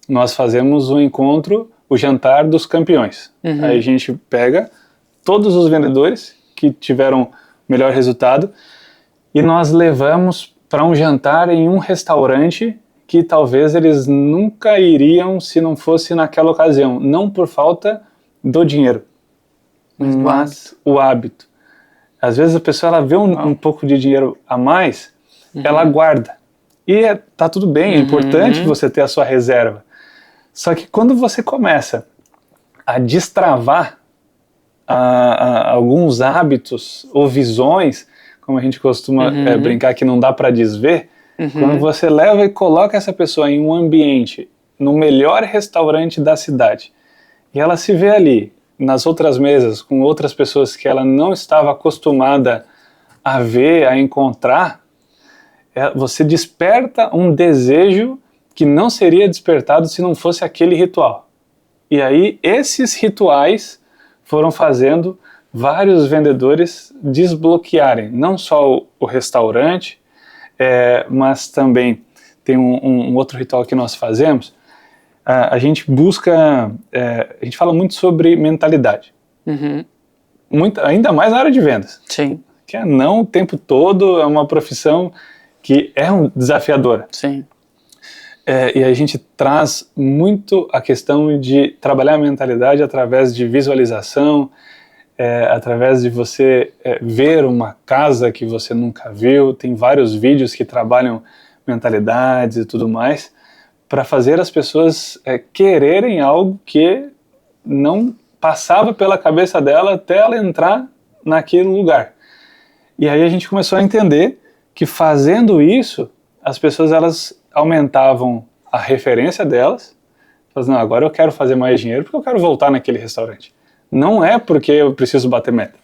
[SPEAKER 2] nós fazemos o jantar dos campeões. Aí a gente pega todos os vendedores que tiveram melhor resultado e nós levamos para um jantar em um restaurante que talvez eles nunca iriam se não fosse naquela ocasião, não por falta do dinheiro, mas o hábito. Às vezes a pessoa ela vê um pouco de dinheiro a mais, ela guarda. E tá tudo bem, é importante você ter a sua reserva. Só que quando você começa a destravar alguns hábitos ou visões, como a gente costuma brincar que não dá para desver, quando você leva e coloca essa pessoa em um ambiente, no melhor restaurante da cidade, e ela se vê ali, nas outras mesas, com outras pessoas que ela não estava acostumada a ver, a encontrar, você desperta um desejo que não seria despertado se não fosse aquele ritual. E aí, esses rituais foram fazendo vários vendedores desbloquearem, não só o restaurante, mas também tem um outro ritual que nós fazemos. A gente busca, a gente fala muito sobre mentalidade, ainda mais na área de vendas.
[SPEAKER 1] Sim.
[SPEAKER 2] Que é não o tempo todo, é uma profissão que é desafiadora.
[SPEAKER 1] Sim.
[SPEAKER 2] E a gente traz muito a questão de trabalhar a mentalidade através de visualização, através de você ver uma casa que você nunca viu. Tem vários vídeos que trabalham mentalidades e tudo mais, para fazer as pessoas quererem algo que não passava pela cabeça dela até ela entrar naquele lugar. E aí a gente começou a entender que fazendo isso, as pessoas elas aumentavam a referência delas, falando, não, agora eu quero fazer mais dinheiro porque eu quero voltar naquele restaurante. Não é porque eu preciso bater meta,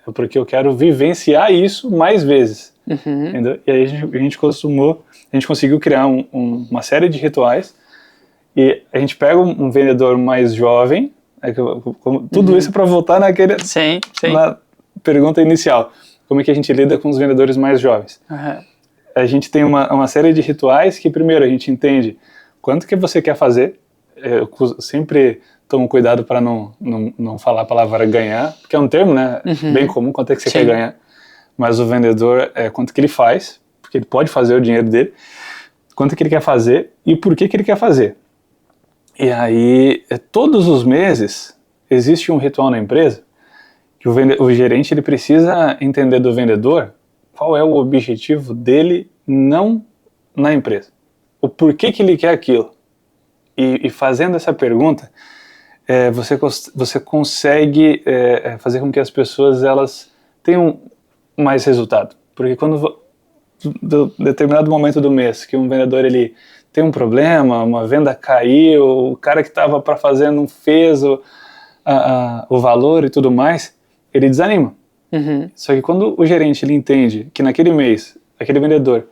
[SPEAKER 2] é porque eu quero vivenciar isso mais vezes. Entendeu? E aí a gente conseguiu criar uma série de rituais, e a gente pega um vendedor mais jovem, tudo isso para voltar naquele,
[SPEAKER 1] sim.
[SPEAKER 2] na pergunta inicial, como é que a gente lida com os vendedores mais jovens. A gente tem uma série de rituais que, primeiro, a gente entende quanto que você quer fazer. Eu sempre tomo cuidado para não falar a palavra ganhar, porque é um termo, né, bem comum, quanto é que você quer ganhar. Mas o vendedor, quanto que ele faz, porque ele pode fazer o dinheiro dele, quanto que ele quer fazer e por que ele quer fazer. E aí, todos os meses, existe um ritual na empresa que o gerente ele precisa entender do vendedor qual é o objetivo dele não na empresa. O porquê que ele quer aquilo. E fazendo essa pergunta, você consegue fazer com que as pessoas elas tenham mais resultado. Porque quando, determinado momento do mês, que um vendedor ele tem um problema, uma venda caiu, o cara que estava para fazer não fez o valor e tudo mais, ele desanima. Só que quando o gerente ele entende que naquele mês, aquele vendedor,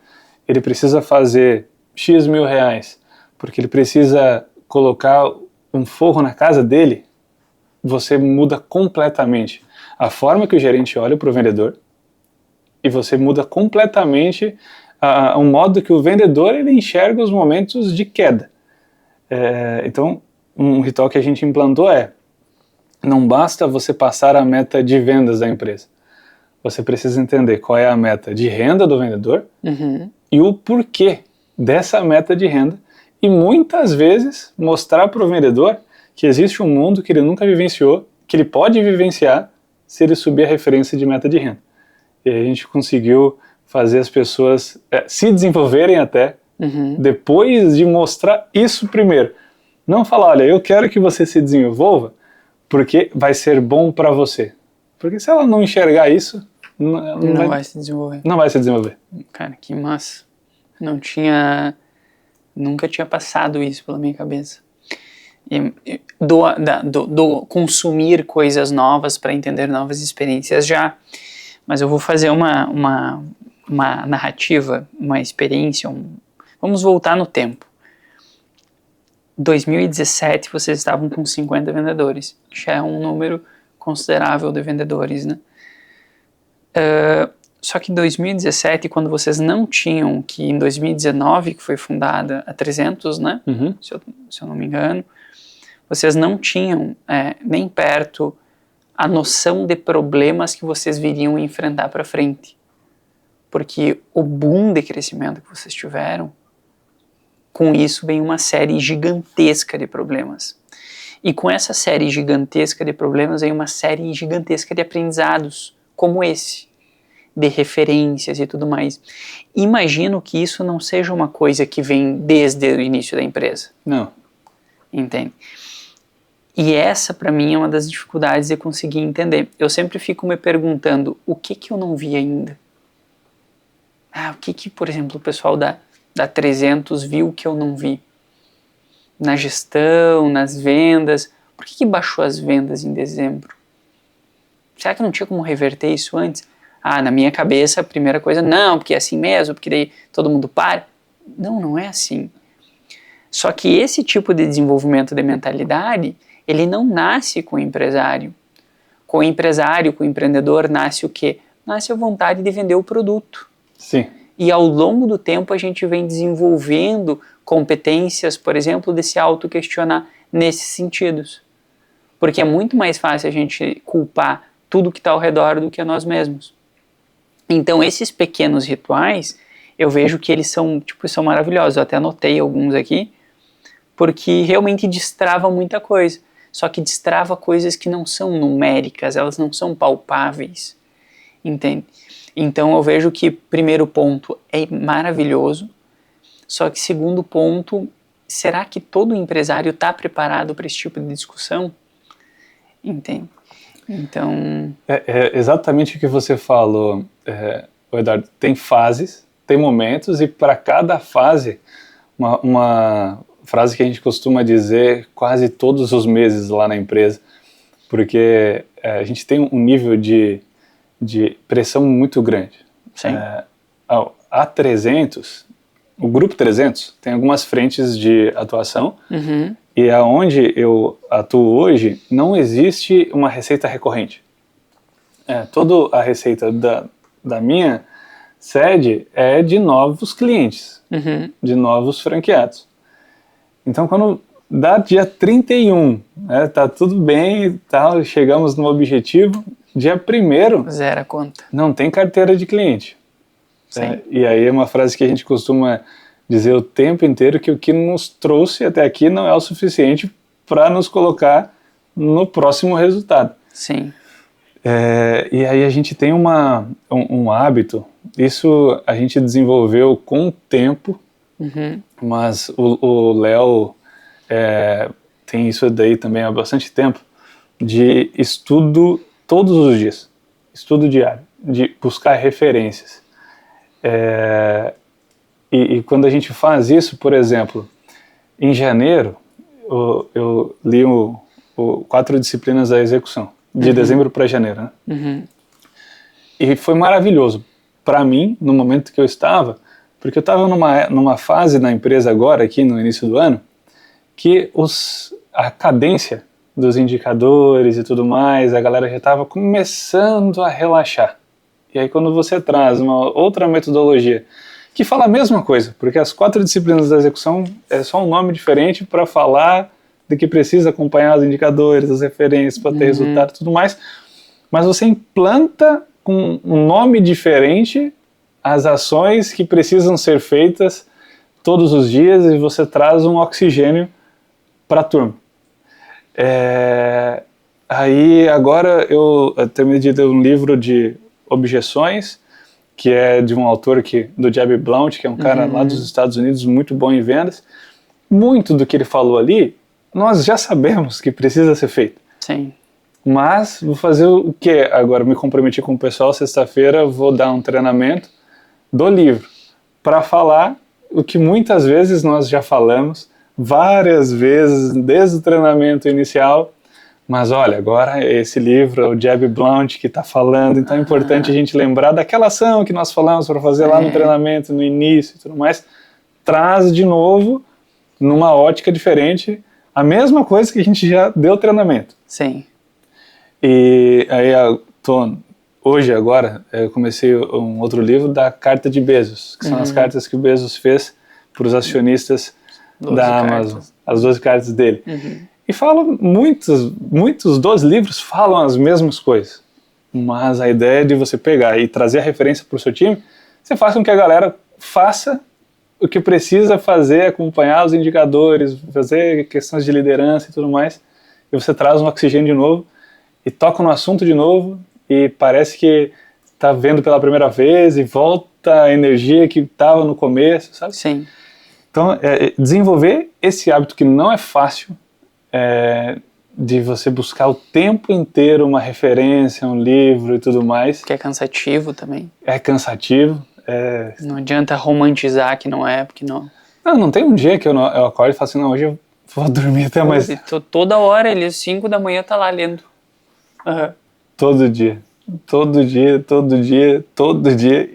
[SPEAKER 2] ele precisa fazer X mil reais, porque ele precisa colocar um forro na casa dele, você muda completamente a forma que o gerente olha para o vendedor, e você muda completamente o modo que o vendedor ele enxerga os momentos de queda. Então, um ritual que a gente implantou não basta você passar a meta de vendas da empresa. Você precisa entender qual é a meta de renda do vendedor e o porquê dessa meta de renda, e muitas vezes mostrar para o vendedor que existe um mundo que ele nunca vivenciou, que ele pode vivenciar se ele subir a referência de meta de renda. E a gente conseguiu fazer as pessoas se desenvolverem até depois de mostrar isso primeiro. Não falar, olha, eu quero que você se desenvolva porque vai ser bom para você. Porque se ela não enxergar isso,
[SPEAKER 1] não vai se desenvolver.
[SPEAKER 2] Não vai se desenvolver.
[SPEAKER 1] Cara, que massa. Nunca tinha passado isso pela minha cabeça. Do consumir coisas novas para entender novas experiências já. Mas eu vou fazer uma narrativa, uma experiência. Vamos voltar no tempo. 2017 vocês estavam com 50 vendedores. Já é um número considerável de vendedores, né? Só que em 2017, quando vocês não tinham, que em 2019, que foi fundada a 300, né? Se eu não me engano, vocês não tinham nem perto a noção de problemas que vocês viriam enfrentar para frente. Porque o boom de crescimento que vocês tiveram, com isso vem uma série gigantesca de problemas. E com essa série gigantesca de problemas vem uma série gigantesca de aprendizados, como esse, de referências e tudo mais. Imagino que isso não seja uma coisa que vem desde o início da empresa.
[SPEAKER 2] Não.
[SPEAKER 1] Entende? E essa, para mim, é uma das dificuldades de conseguir entender. Eu sempre fico me perguntando, o que eu não vi ainda? O que, por exemplo, o pessoal da 300 viu que eu não vi? Na gestão, nas vendas. Por que baixou as vendas em dezembro? Será que não tinha como reverter isso antes? Na minha cabeça, a primeira coisa, não, porque é assim mesmo, porque daí todo mundo para. Não, não é assim. Só que esse tipo de desenvolvimento de mentalidade, ele não nasce com o empresário. Com o empresário, com o empreendedor, nasce o quê? Nasce a vontade de vender o produto.
[SPEAKER 2] Sim.
[SPEAKER 1] E ao longo do tempo a gente vem desenvolvendo competências, por exemplo, de se auto-questionar nesses sentidos. Porque é muito mais fácil a gente culpar tudo que está ao redor do que a nós mesmos. Então esses pequenos rituais, eu vejo que eles são maravilhosos. Eu até anotei alguns aqui, porque realmente destrava muita coisa. Só que destrava coisas que não são numéricas, elas não são palpáveis. Entende? Então eu vejo que primeiro ponto é maravilhoso, só que segundo ponto, será que todo empresário está preparado para esse tipo de discussão? Entende? Então...
[SPEAKER 2] É exatamente o que você falou, Eduardo. Tem fases, tem momentos, e para cada fase, uma frase que a gente costuma dizer quase todos os meses lá na empresa, porque a gente tem um nível de pressão muito grande.
[SPEAKER 1] Sim.
[SPEAKER 2] A 300, o grupo 300 tem algumas frentes de atuação, e aonde eu atuo hoje não existe uma receita recorrente. Toda a receita da minha sede é de novos clientes, de novos franqueados. Então quando dá dia 31, tá tudo bem, chegamos no objetivo, dia 1º...
[SPEAKER 1] Zero a conta.
[SPEAKER 2] Não tem carteira de cliente. E aí é uma frase que a gente costuma dizer o tempo inteiro, que o que nos trouxe até aqui não é o suficiente para nos colocar no próximo resultado.
[SPEAKER 1] Sim.
[SPEAKER 2] E aí a gente tem um hábito, isso a gente desenvolveu com o tempo, mas o Léo tem isso daí também há bastante tempo, de estudo todos os dias, estudo diário, de buscar referências. E quando a gente faz isso, por exemplo, em janeiro, eu li o 4 disciplinas da execução, de dezembro para janeiro, né? E foi maravilhoso para mim, no momento que eu estava, porque eu estava numa fase na empresa agora, aqui no início do ano, que a cadência dos indicadores e tudo mais, a galera já estava começando a relaxar. E aí quando você traz uma outra metodologia que fala a mesma coisa, porque as 4 disciplinas da execução é só um nome diferente para falar de que precisa acompanhar os indicadores, as referências para ter resultado e tudo mais, mas você implanta com um nome diferente as ações que precisam ser feitas todos os dias e você traz um oxigênio para a turma. Aí agora eu terminei de ler um livro de objeções, que é de um autor do Jeb Blount, que é um cara lá dos Estados Unidos, muito bom em vendas. Muito do que ele falou ali, nós já sabemos que precisa ser feito.
[SPEAKER 1] Sim.
[SPEAKER 2] Mas vou fazer o quê? Agora me comprometi com o pessoal, sexta-feira vou dar um treinamento do livro, para falar o que muitas vezes nós já falamos, várias vezes, desde o treinamento inicial. Mas olha, agora esse livro, o Jeb Blount que está falando, então é importante a gente lembrar daquela ação que nós falamos para fazer lá no treinamento, no início e tudo mais. Traz de novo, numa ótica diferente, a mesma coisa que a gente já deu treinamento.
[SPEAKER 1] Sim.
[SPEAKER 2] E aí, hoje, agora, eu comecei um outro livro da Carta de Bezos, que são as cartas que o Bezos fez para os acionistas da Amazon, as 12 cartas dele. E muitos dos livros falam as mesmas coisas. Mas a ideia de você pegar e trazer a referência para o seu time, você faz com que a galera faça o que precisa fazer, acompanhar os indicadores, fazer questões de liderança e tudo mais, e você traz um oxigênio de novo, e toca no assunto de novo, e parece que está vendo pela primeira vez, e volta a energia que estava no começo, sabe?
[SPEAKER 1] Sim.
[SPEAKER 2] Então, desenvolver esse hábito que não é fácil, de você buscar o tempo inteiro uma referência, um livro e tudo mais.
[SPEAKER 1] Que é cansativo também.
[SPEAKER 2] É cansativo.
[SPEAKER 1] Não adianta romantizar que não é, porque não...
[SPEAKER 2] Não tem um dia que eu acordo e falo assim, não, hoje eu vou dormir até mais...
[SPEAKER 1] Toda hora, ele às 5 da manhã tá lá lendo. Uhum.
[SPEAKER 2] Todo dia.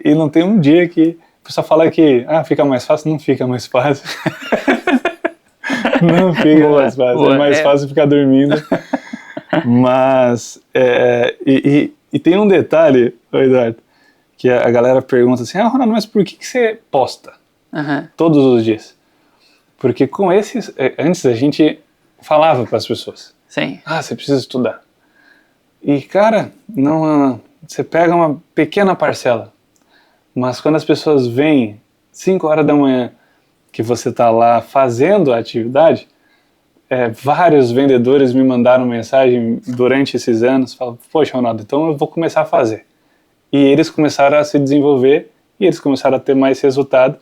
[SPEAKER 2] E não tem um dia que a pessoa fala que fica mais fácil. Não fica mais fácil. Não fica mais fácil. Boa, é mais fácil ficar dormindo. Mas, e tem um detalhe, Eduardo, que a galera pergunta assim, Ronaldo, mas por que você posta todos os dias? Porque com esses, antes a gente falava para as pessoas.
[SPEAKER 1] Sim.
[SPEAKER 2] Você precisa estudar. E, cara, você pega uma pequena parcela, mas quando as pessoas vêm 5 horas da manhã, que você está lá fazendo a atividade, vários vendedores me mandaram mensagem durante esses anos, falam, poxa, Ronaldo, então eu vou começar a fazer. E eles começaram a se desenvolver, e eles começaram a ter mais resultado,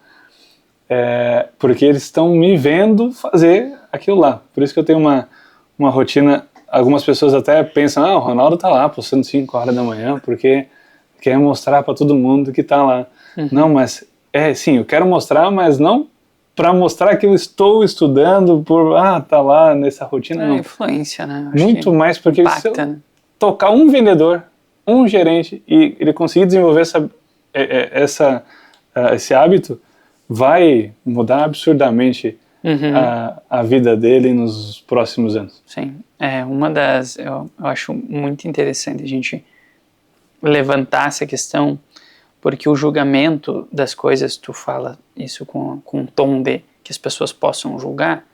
[SPEAKER 2] porque eles estão me vendo fazer aquilo lá. Por isso que eu tenho uma rotina. Algumas pessoas até pensam, o Ronaldo tá lá postando 5 horas da manhã porque quer mostrar para todo mundo que tá lá. Não, mas sim, eu quero mostrar, mas não para mostrar que eu estou estudando tá lá nessa rotina. Não.
[SPEAKER 1] Influência, né? Acho
[SPEAKER 2] muito mais porque
[SPEAKER 1] impacta,
[SPEAKER 2] se eu tocar um vendedor, um gerente e ele conseguir desenvolver esse hábito, vai mudar absurdamente a vida dele nos próximos anos.
[SPEAKER 1] Sim, eu acho muito interessante a gente levantar essa questão, porque o julgamento das coisas, tu fala isso com um tom de que as pessoas possam julgar,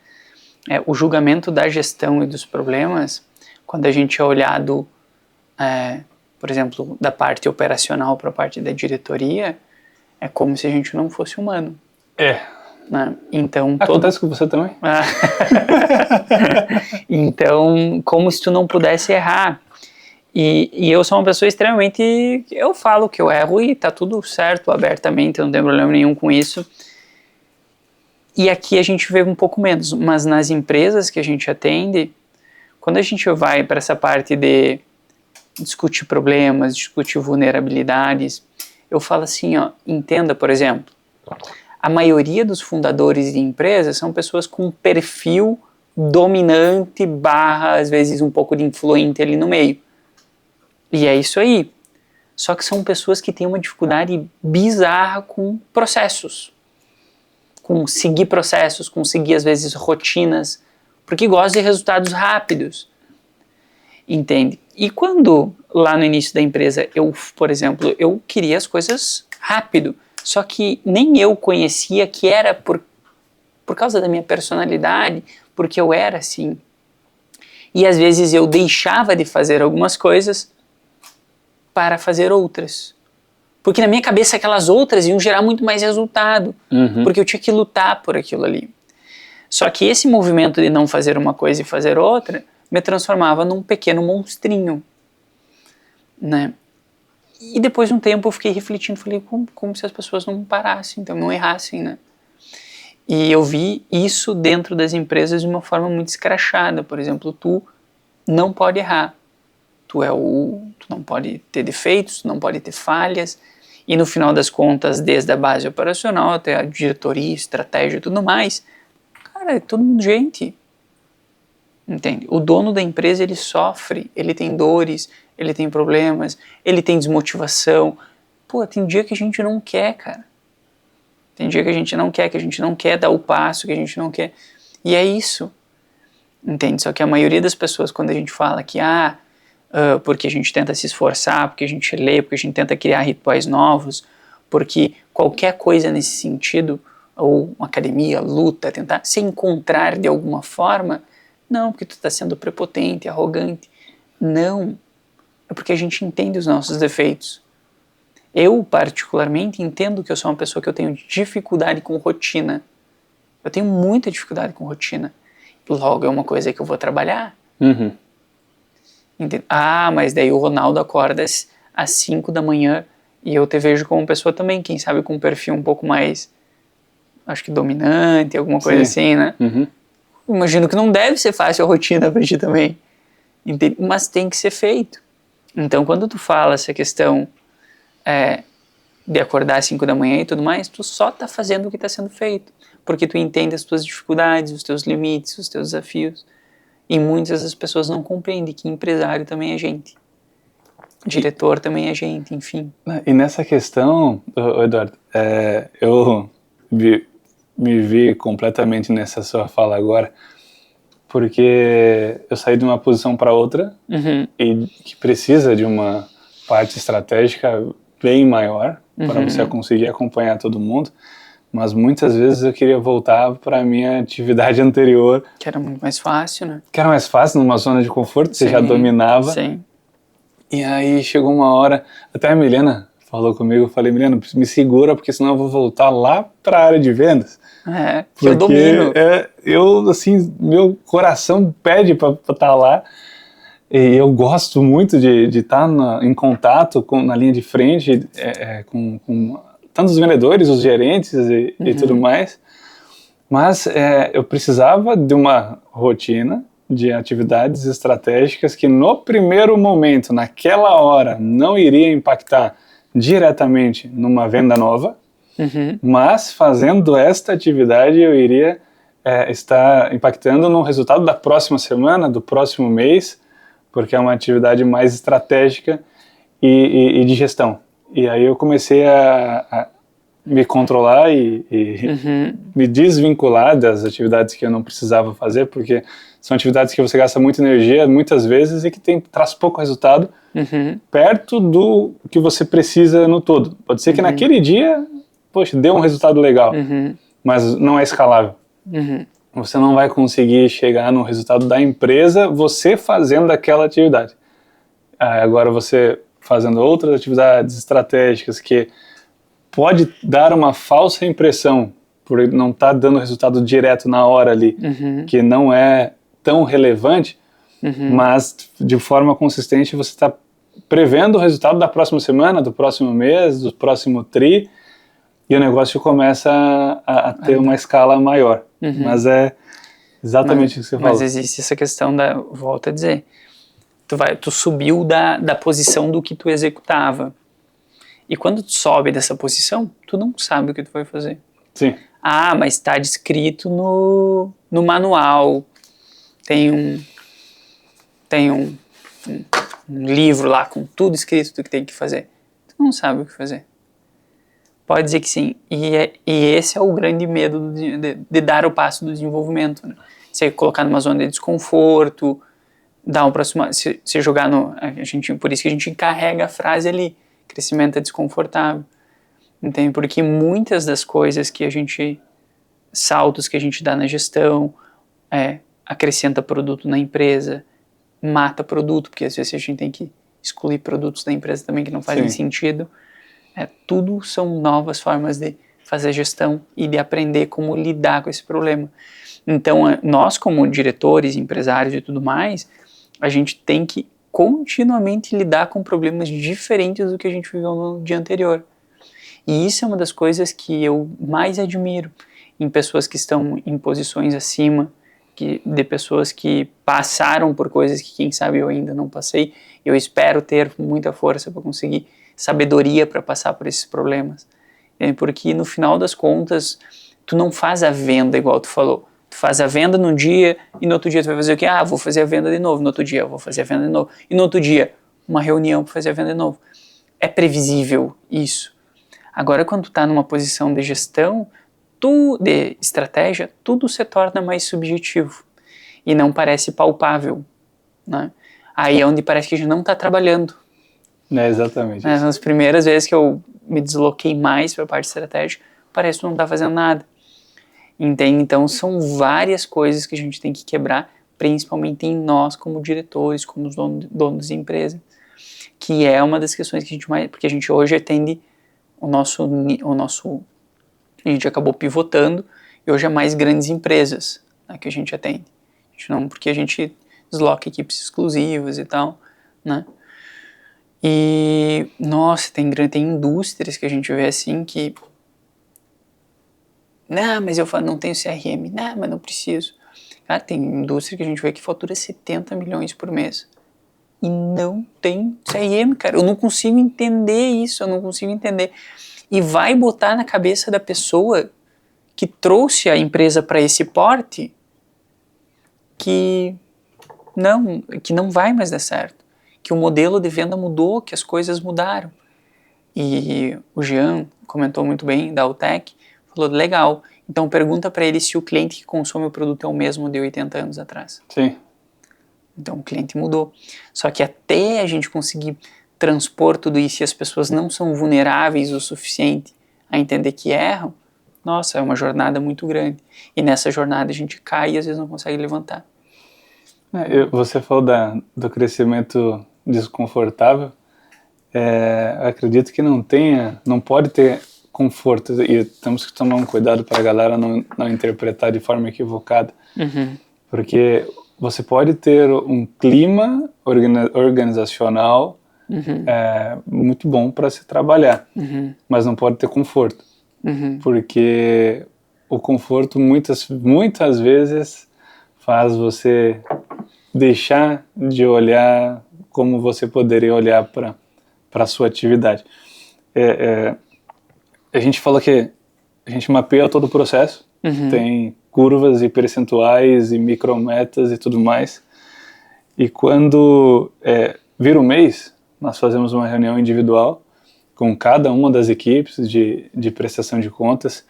[SPEAKER 1] o julgamento da gestão e dos problemas, quando a gente é olhado, por exemplo, da parte operacional para a parte da diretoria, é como se a gente não fosse humano. Né? Então,
[SPEAKER 2] acontece com você também?
[SPEAKER 1] Então, como se tu não pudesse errar. E eu sou uma pessoa extremamente... Eu falo que eu erro e tá tudo certo, abertamente, eu não tenho problema nenhum com isso. E aqui a gente vê um pouco menos, mas nas empresas que a gente atende, quando a gente vai para essa parte de discutir problemas, discutir vulnerabilidades, eu falo assim, entenda, por exemplo, a maioria dos fundadores de empresas são pessoas com perfil dominante / às vezes um pouco de influente ali no meio. E é isso aí. Só que são pessoas que têm uma dificuldade bizarra com processos. Com seguir processos, com seguir às vezes rotinas, porque gostam de resultados rápidos. Entende? E quando lá no início da empresa por exemplo, eu queria as coisas rápido, só que nem eu conhecia que era por causa da minha personalidade, porque eu era assim. E às vezes eu deixava de fazer algumas coisas para fazer outras. Porque na minha cabeça aquelas outras iam gerar muito mais resultado, porque eu tinha que lutar por aquilo ali. Só que esse movimento de não fazer uma coisa e fazer outra me transformava num pequeno monstrinho, né? E depois de um tempo eu fiquei refletindo, falei, como se as pessoas não parassem, então não errassem, né? E eu vi isso dentro das empresas de uma forma muito escrachada. Por exemplo, tu não pode errar. Tu não pode ter defeitos, tu não pode ter falhas. E no final das contas, desde a base operacional até a diretoria, estratégia e tudo mais, cara, é todo mundo gente. Entende? O dono da empresa, ele sofre, ele tem dores, ele tem problemas, ele tem desmotivação. Pô, tem dia que a gente não quer, cara. Tem dia que a gente não quer dar o passo, que a gente não quer. E é isso. Entende? Só que a maioria das pessoas, quando a gente fala que, porque a gente tenta se esforçar, porque a gente lê, porque a gente tenta criar rituais novos, porque qualquer coisa nesse sentido, ou uma academia, luta, tentar se encontrar de alguma forma, Não, porque tu está sendo prepotente, arrogante. Não, é porque a gente entende os nossos defeitos. Eu, particularmente, entendo que eu sou uma pessoa que eu tenho dificuldade com rotina. Eu tenho muita dificuldade com rotina. Logo, é uma coisa que eu vou trabalhar.
[SPEAKER 2] Uhum.
[SPEAKER 1] Mas daí o Ronaldo acorda às 5 da manhã e eu te vejo como pessoa também, quem sabe com um perfil um pouco mais, acho que dominante, alguma coisa assim, né?
[SPEAKER 2] Uhum.
[SPEAKER 1] Imagino que não deve ser fácil a rotina pra ti também. Mas tem que ser feito. Então, quando tu fala essa questão de acordar às 5 da manhã e tudo mais, tu só tá fazendo o que tá sendo feito. Porque tu entende as tuas dificuldades, os teus limites, os teus desafios. E muitas das pessoas não compreendem que empresário também é gente. Diretor também é gente, enfim.
[SPEAKER 2] E nessa questão, Eduardo, eu me vi completamente nessa sua fala agora, porque eu saí de uma posição para outra e que precisa de uma parte estratégica bem maior para você conseguir acompanhar todo mundo. Mas muitas vezes eu queria voltar para a minha atividade anterior.
[SPEAKER 1] Que era muito mais fácil, né?
[SPEAKER 2] Que era mais fácil, numa zona de conforto, você já dominava.
[SPEAKER 1] Sim.
[SPEAKER 2] E aí chegou uma hora, até a Milena falou comigo, eu falei, Milena, me segura, porque senão eu vou voltar lá para a área de vendas.
[SPEAKER 1] Que eu domino.
[SPEAKER 2] Assim, meu coração pede para estar lá. E eu gosto muito de estar em contato na linha de frente com tanto os vendedores, os gerentes e tudo mais, mas eu precisava de uma rotina de atividades estratégicas que no primeiro momento, naquela hora, não iria impactar diretamente numa venda nova, mas fazendo esta atividade eu iria estar impactando no resultado da próxima semana, do próximo mês, porque é uma atividade mais estratégica e de gestão. E aí eu comecei a me controlar e me desvincular das atividades que eu não precisava fazer, porque são atividades que você gasta muita energia muitas vezes e que traz pouco resultado perto do que você precisa no todo. Pode ser que naquele dia, poxa, deu um resultado legal, mas não é escalável. Você não vai conseguir chegar no resultado da empresa você fazendo aquela atividade. Agora você fazendo outras atividades estratégicas que pode dar uma falsa impressão por não estar dando resultado direto na hora ali, que não é tão relevante, mas de forma consistente você está prevendo o resultado da próxima semana, do próximo mês, do próximo tri, e o negócio começa a ter uma escala maior. Mas é exatamente o que você falou.
[SPEAKER 1] Mas existe essa questão volto a dizer, tu subiu da posição do que tu executava. E quando tu sobe dessa posição, tu não sabe o que tu vai fazer.
[SPEAKER 2] Sim.
[SPEAKER 1] Mas está descrito no manual. Tem um livro lá com tudo escrito do que tem que fazer. Tu não sabe o que fazer. Pode dizer que sim. E esse é o grande medo de dar o passo do desenvolvimento. Né? Você colocar numa zona de desconforto, dar um próximo... Se jogar por isso que a gente encarrega a frase ali. Crescimento é desconfortável. Entende? Porque muitas das coisas que saltos que a gente dá na gestão, acrescenta produto na empresa, mata produto, porque às vezes a gente tem que excluir produtos da empresa também que não fazem sentido. Tudo são novas formas de fazer gestão e de aprender como lidar com esse problema. Então, nós como diretores, empresários e tudo mais, a gente tem que continuamente lidar com problemas diferentes do que a gente viveu no dia anterior. E isso é uma das coisas que eu mais admiro em pessoas que estão em posições acima, de pessoas que passaram por coisas que, quem sabe, eu ainda não passei. Eu espero ter muita força para conseguir sabedoria para passar por esses problemas. Porque, no final das contas, tu não faz a venda igual tu falou. Tu faz a venda num dia e no outro dia tu vai fazer o quê? Vou fazer a venda de novo. No outro dia, vou fazer a venda de novo. E no outro dia, uma reunião para fazer a venda de novo. É previsível isso. Agora, quando tu tá numa posição de gestão, de estratégia, tudo se torna mais subjetivo e não parece palpável, né? Aí é onde parece que a gente não tá trabalhando.
[SPEAKER 2] Exatamente.
[SPEAKER 1] Nas primeiras vezes que eu me desloquei mais para a parte estratégica, parece que tu não tá fazendo nada. Entende? Então são várias coisas que a gente tem que quebrar principalmente em nós como diretores, como os donos de empresa, que é uma das questões que a gente mais... Porque a gente hoje atende a gente acabou pivotando e hoje é mais grandes empresas, né, que a gente atende. Porque a gente desloca equipes exclusivas e tal, né? E, nossa, tem indústrias que a gente vê assim que... Não, mas eu não tenho CRM. Não, mas não preciso. Cara, tem indústria que a gente vê que fatura 70 milhões por mês. E não tem CRM, cara. Eu não consigo entender isso, eu não consigo entender. E vai botar na cabeça da pessoa que trouxe a empresa para esse porte que não vai mais dar certo. Que o modelo de venda mudou, que as coisas mudaram. E o Jean comentou muito bem, da Altec, falou, legal, então pergunta para ele se o cliente que consome o produto é o mesmo de 80 anos atrás.
[SPEAKER 2] Sim.
[SPEAKER 1] Então o cliente mudou. Só que até a gente conseguir transpor tudo isso e as pessoas não são vulneráveis o suficiente a entender que erram, nossa, é uma jornada muito grande. E nessa jornada a gente cai e às vezes não consegue levantar.
[SPEAKER 2] Você falou do crescimento desconfortável. Acredito que não pode ter conforto, e temos que tomar um cuidado para a galera não interpretar de forma equivocada. Porque você pode ter um clima organizacional muito bom para se trabalhar, mas não pode ter conforto, porque o conforto muitas vezes faz você deixar de olhar como você poderia olhar para a sua atividade. A gente fala que a gente mapeia todo o processo, tem curvas e percentuais e micrometas e tudo mais, e quando vira um mês, nós fazemos uma reunião individual com cada uma das equipes de prestação de contas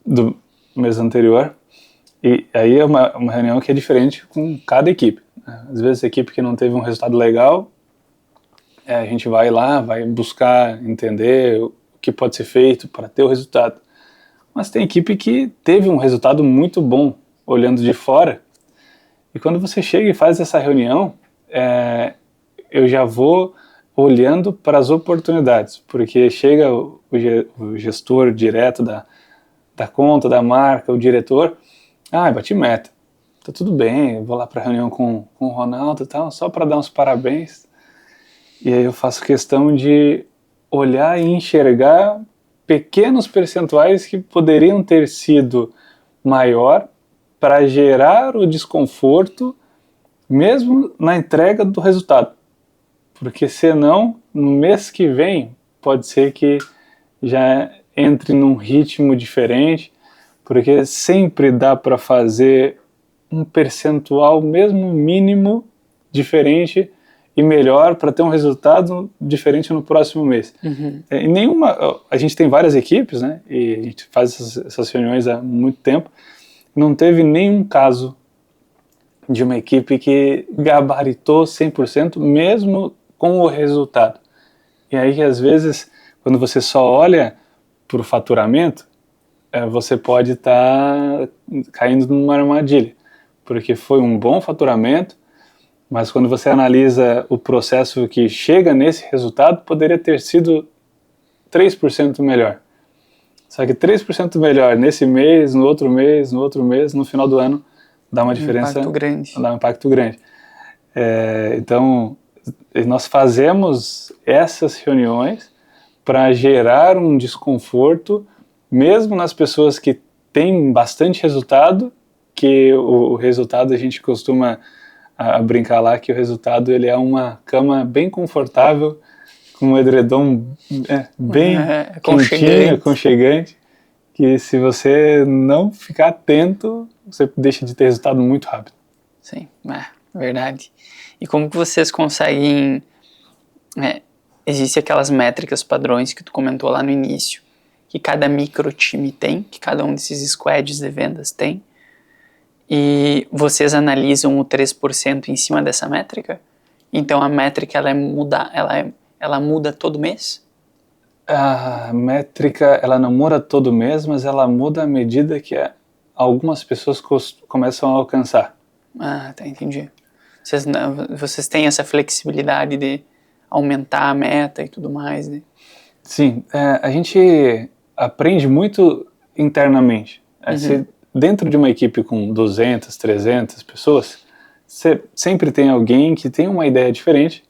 [SPEAKER 2] do mês anterior, e aí é uma reunião que é diferente com cada equipe. Às vezes a equipe que não teve um resultado legal, a gente vai lá, vai buscar entender o que pode ser feito para ter o resultado. Mas tem equipe que teve um resultado muito bom, olhando de fora, e quando você chega e faz essa reunião, eu já vou olhando para as oportunidades, porque chega o gestor direto da conta, da marca, o diretor, bati meta, tá tudo bem, eu vou lá para a reunião com o Ronaldo e tal, só para dar uns parabéns. E aí eu faço questão de olhar e enxergar pequenos percentuais que poderiam ter sido maior para gerar o desconforto mesmo na entrega do resultado. Porque senão, no mês que vem, pode ser que já entre num ritmo diferente, porque sempre dá para fazer um percentual, mesmo mínimo, diferente e melhor para ter um resultado diferente no próximo mês. A gente tem várias equipes, né? E a gente faz essas reuniões há muito tempo. Não teve nenhum caso de uma equipe que gabaritou 100%, mesmo com o resultado. E aí, às vezes, quando você só olha para o faturamento, você pode estar caindo numa armadilha, porque foi um bom faturamento, mas quando você analisa o processo que chega nesse resultado, poderia ter sido 3% melhor. Só que 3% melhor nesse mês, no outro mês, no final do ano, dá uma diferença. Dá um impacto grande. Então, nós fazemos essas reuniões para gerar um desconforto, mesmo nas pessoas que têm bastante resultado, que o resultado a gente costuma brincar lá que o resultado ele é uma cama bem confortável, com um edredom bem quentinho, aconchegante, que se você não ficar atento, você deixa de ter resultado muito rápido.
[SPEAKER 1] Sim, verdade. E como que vocês conseguem... Existem aquelas métricas padrões que tu comentou lá no início, que cada micro time tem, que cada um desses squads de vendas tem, e vocês analisam o 3% em cima dessa métrica? Então a métrica ela muda todo mês?
[SPEAKER 2] A métrica ela não muda todo mês, mas ela muda à medida que algumas pessoas começam a alcançar.
[SPEAKER 1] Ah, tá, entendi. Vocês têm essa flexibilidade de aumentar a meta e tudo mais, né?
[SPEAKER 2] Sim, a gente aprende muito internamente. Se dentro de uma equipe com 200, 300 pessoas, você sempre tem alguém que tem uma ideia diferente,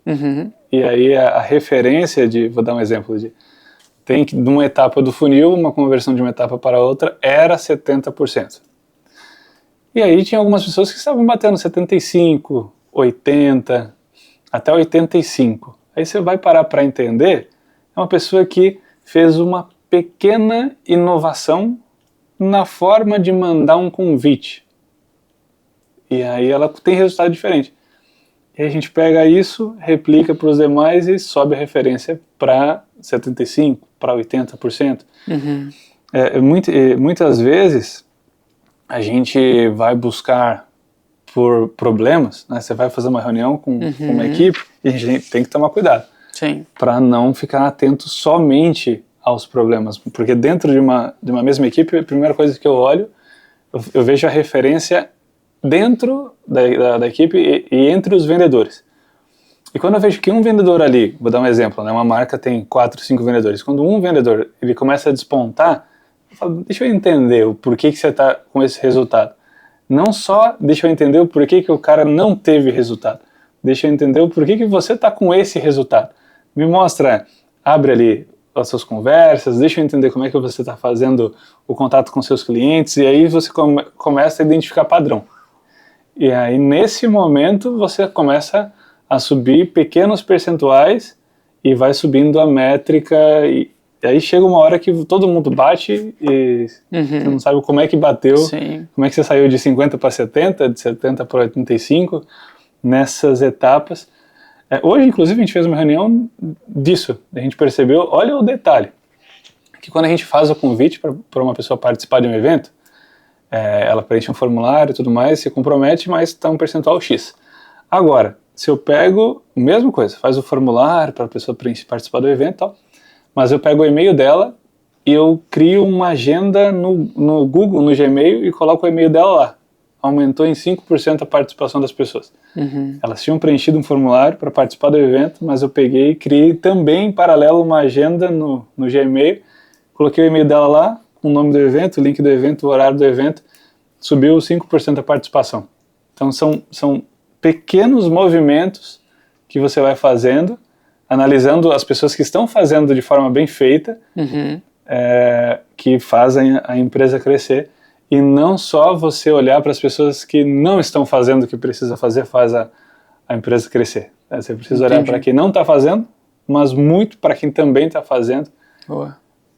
[SPEAKER 2] e aí a referência vou dar um exemplo tem que, de uma etapa do funil, uma conversão de uma etapa para outra era 70%. E aí tinha algumas pessoas que estavam batendo 75%, 80%, até 85%. Aí você vai parar para entender, é uma pessoa que fez uma pequena inovação na forma de mandar um convite. E aí ela tem resultado diferente. E aí a gente pega isso, replica para os demais e sobe a referência para 75%, para 80%. Muitas vezes a gente vai buscar por problemas, né? Você vai fazer uma reunião com uma equipe e a gente tem que tomar cuidado para não ficar atento somente aos problemas, porque dentro de uma mesma equipe, a primeira coisa que eu olho, eu vejo a referência dentro da equipe e entre os vendedores. E quando eu vejo que um vendedor ali, vou dar um exemplo, né, uma marca tem 4, 5 vendedores, quando um vendedor ele começa a despontar, eu falo, deixa eu entender o porquê que você está com esse resultado. Não só deixa eu entender o porquê que o cara não teve resultado, deixa eu entender o porquê que você está com esse resultado. Me mostra, abre ali as suas conversas, deixa eu entender como é que você está fazendo o contato com seus clientes, e aí você começa a identificar padrão. E aí nesse momento você começa a subir pequenos percentuais e vai subindo a métrica, e aí chega uma hora que todo mundo bate e você não sabe como é que bateu, como é que você saiu de 50 para 70, de 70 para 85 nessas etapas. Hoje, inclusive, a gente fez uma reunião disso. A gente percebeu, olha o detalhe, que quando a gente faz o convite para uma pessoa participar de um evento, ela preenche um formulário e tudo mais, se compromete, mas está um percentual X. Agora, se eu pego a mesma coisa, faz o formulário para a pessoa participar do evento e tal, mas eu pego o e-mail dela e eu crio uma agenda no Google, no Gmail, e coloco o e-mail dela lá. Aumentou em 5% a participação das pessoas. Elas tinham preenchido um formulário para participar do evento, mas eu peguei e criei também em paralelo uma agenda no Gmail, coloquei o e-mail dela lá, com o nome do evento, o link do evento, o horário do evento, subiu 5% a participação. Então são pequenos movimentos que você vai fazendo, analisando as pessoas que estão fazendo de forma bem feita, que fazem a empresa crescer. E não só você olhar para as pessoas que não estão fazendo o que precisa fazer, faz a empresa crescer. Você precisa olhar para quem não está fazendo, mas muito para quem também está fazendo,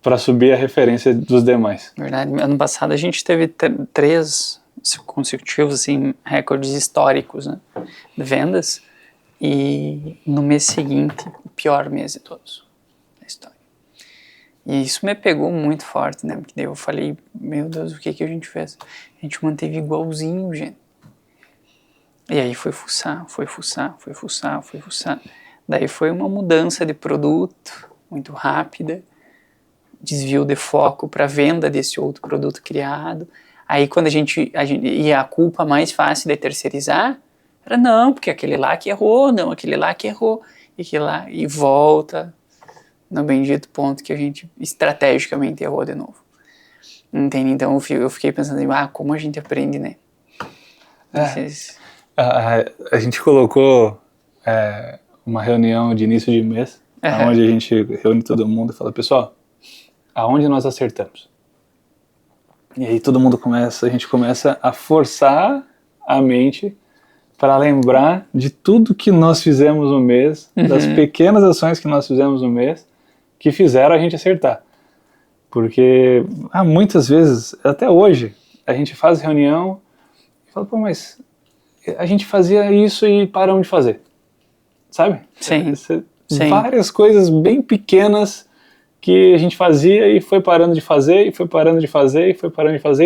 [SPEAKER 2] para subir a referência dos demais.
[SPEAKER 1] Verdade. Ano passado a gente teve 3 consecutivos, assim, recordes históricos, né, de vendas, e no mês seguinte, o pior mês de todos da história. E isso me pegou muito forte, né? Porque daí eu falei, meu Deus, o que a gente fez? A gente manteve igualzinho, gente. E aí foi fuçar. Daí foi uma mudança de produto muito rápida, desvio de foco para venda desse outro produto criado. Aí quando a gente e a culpa mais fácil de terceirizar era não, porque aquele lá que errou, não, aquele lá que errou, e aquele lá, e volta no bendito ponto que a gente estrategicamente errou de novo. Entende? Então eu fiquei pensando, como a gente aprende, né?
[SPEAKER 2] A gente colocou uma reunião de início de mês, onde a gente reúne todo mundo e fala, pessoal, aonde nós acertamos? E aí a gente começa a forçar a mente para lembrar de tudo que nós fizemos no mês, das pequenas ações que nós fizemos no mês, que fizeram a gente acertar. Porque muitas vezes, até hoje, a gente faz reunião e fala, mas a gente fazia isso e paramos de fazer. Sabe?
[SPEAKER 1] Sim.
[SPEAKER 2] Várias coisas bem pequenas que a gente fazia e foi parando de fazer,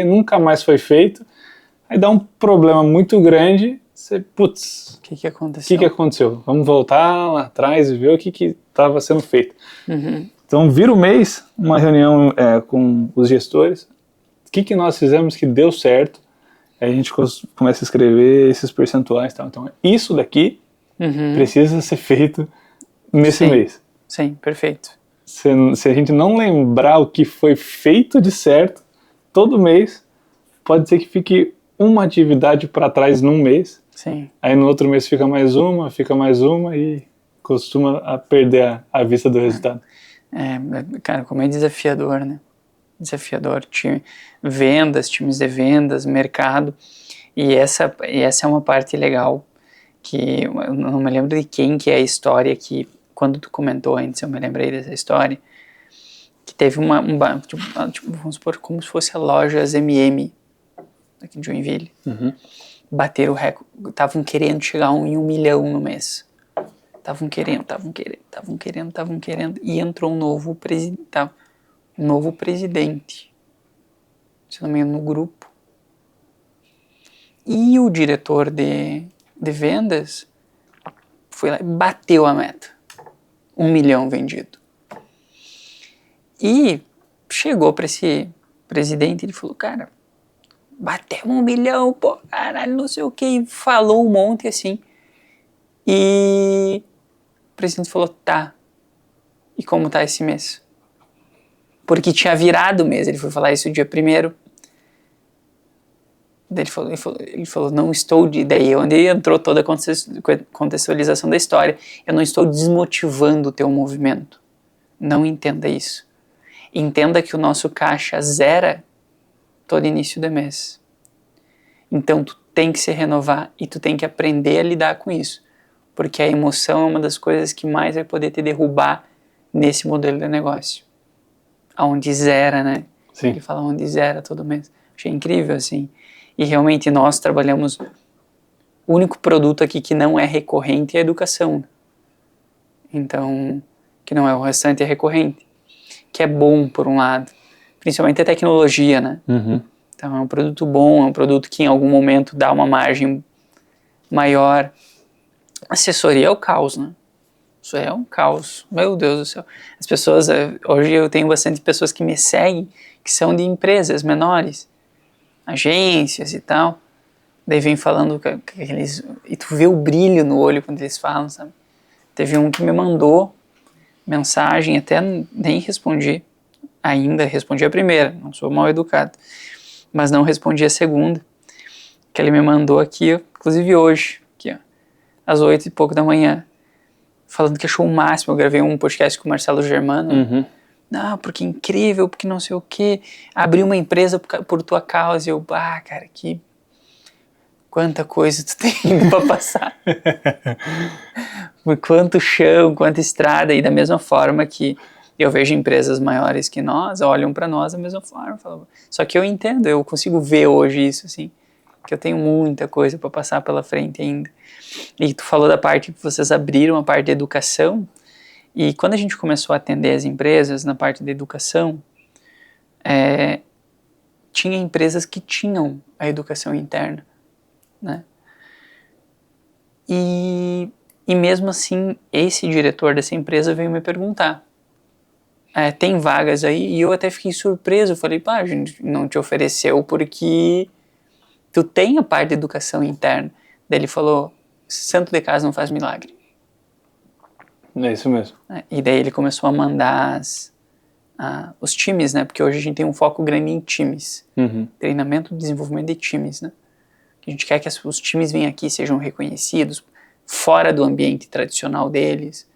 [SPEAKER 2] e nunca mais foi feito. Aí dá um problema muito grande, putz,
[SPEAKER 1] o que aconteceu?
[SPEAKER 2] O que aconteceu? Vamos voltar lá atrás e ver o que estava sendo feito. Então, vira o mês, uma reunião com os gestores, que nós fizemos que deu certo. Aí a gente começa a escrever esses percentuais e tal. Então, isso daqui precisa ser feito nesse mês.
[SPEAKER 1] Sim, perfeito.
[SPEAKER 2] Se a gente não lembrar o que foi feito de certo, todo mês, pode ser que fique uma atividade para trás num mês.
[SPEAKER 1] Sim.
[SPEAKER 2] Aí no outro mês fica mais uma e costuma a perder a vista do resultado.
[SPEAKER 1] Cara, como é desafiador, né? Desafiador. Vendas, times de vendas, mercado. E essa é uma parte legal que eu não me lembro de quem que é a história que, quando tu comentou antes, eu me lembrei dessa história, que teve vamos supor, como se fosse a loja MM aqui de Joinville. Bateram o recorde, estavam querendo chegar em 1 milhão no mês. Estavam querendo, e entrou um novo presidente, se não me engano, no grupo. E o diretor de vendas foi lá e bateu a meta. 1 milhão vendido. E chegou para esse presidente e ele falou, cara, batemos 1 milhão, pô, caralho, não sei o que, e falou um monte assim. E o presidente falou, tá, e como tá esse mês? Porque tinha virado o mês, ele foi falar isso dia 1º. Daí ele falou, não estou, daí onde entrou toda a contextualização da história, eu não estou desmotivando o teu movimento, não entenda isso. Entenda que o nosso caixa zera todo início de mês. Então tu tem que se renovar e tu tem que aprender a lidar com isso, porque a emoção é uma das coisas que mais vai poder te derrubar nesse modelo de negócio. Aonde zera, né?
[SPEAKER 2] Sim.
[SPEAKER 1] Ele fala onde zera todo mês. Achei incrível, assim. E realmente nós trabalhamos... O único produto aqui que não é recorrente é a educação. Então, que não é o restante é recorrente. Que é bom, por um lado. Principalmente a tecnologia, né? Então é um produto bom, é um produto que em algum momento dá uma margem maior. Assessoria é o caos, né? Isso é um caos. Meu Deus do céu. As pessoas... Hoje eu tenho bastante pessoas que me seguem, que são de empresas menores, agências e tal. Daí vem falando que eles... E tu vê o brilho no olho quando eles falam, sabe? Teve um que me mandou mensagem, até nem respondi ainda. Respondi a primeira, não sou mal educado. Mas não respondi a segunda. Que ele me mandou aqui, ó, inclusive hoje, aqui, ó, às 8 e pouco da manhã. Falando que achou o máximo. Eu gravei um podcast com o Marcelo Germano. Não, porque incrível, porque não sei o quê. Abri uma empresa por tua causa. E eu, cara, quanta coisa tu tem pra passar. Quanto chão, quanta estrada. E da mesma forma que eu vejo empresas maiores que nós, olham pra nós da mesma forma. Falam, só que eu entendo, eu consigo ver hoje isso, assim. Que eu tenho muita coisa pra passar pela frente ainda. E tu falou da parte que vocês abriram, a parte de educação. E quando a gente começou a atender as empresas na parte de educação, tinha empresas que tinham a educação interna, né? E mesmo assim, esse diretor dessa empresa veio me perguntar, tem vagas aí? E eu até fiquei surpreso, eu falei, a gente não te ofereceu porque tu tem a parte de educação interna. Daí ele falou, santo de casa não faz milagre.
[SPEAKER 2] É isso mesmo.
[SPEAKER 1] E daí ele começou a mandar os times, né? Porque hoje a gente tem um foco grande em times. Treinamento e desenvolvimento de times, né? A gente quer que os times venham aqui, sejam reconhecidos, fora do ambiente tradicional deles.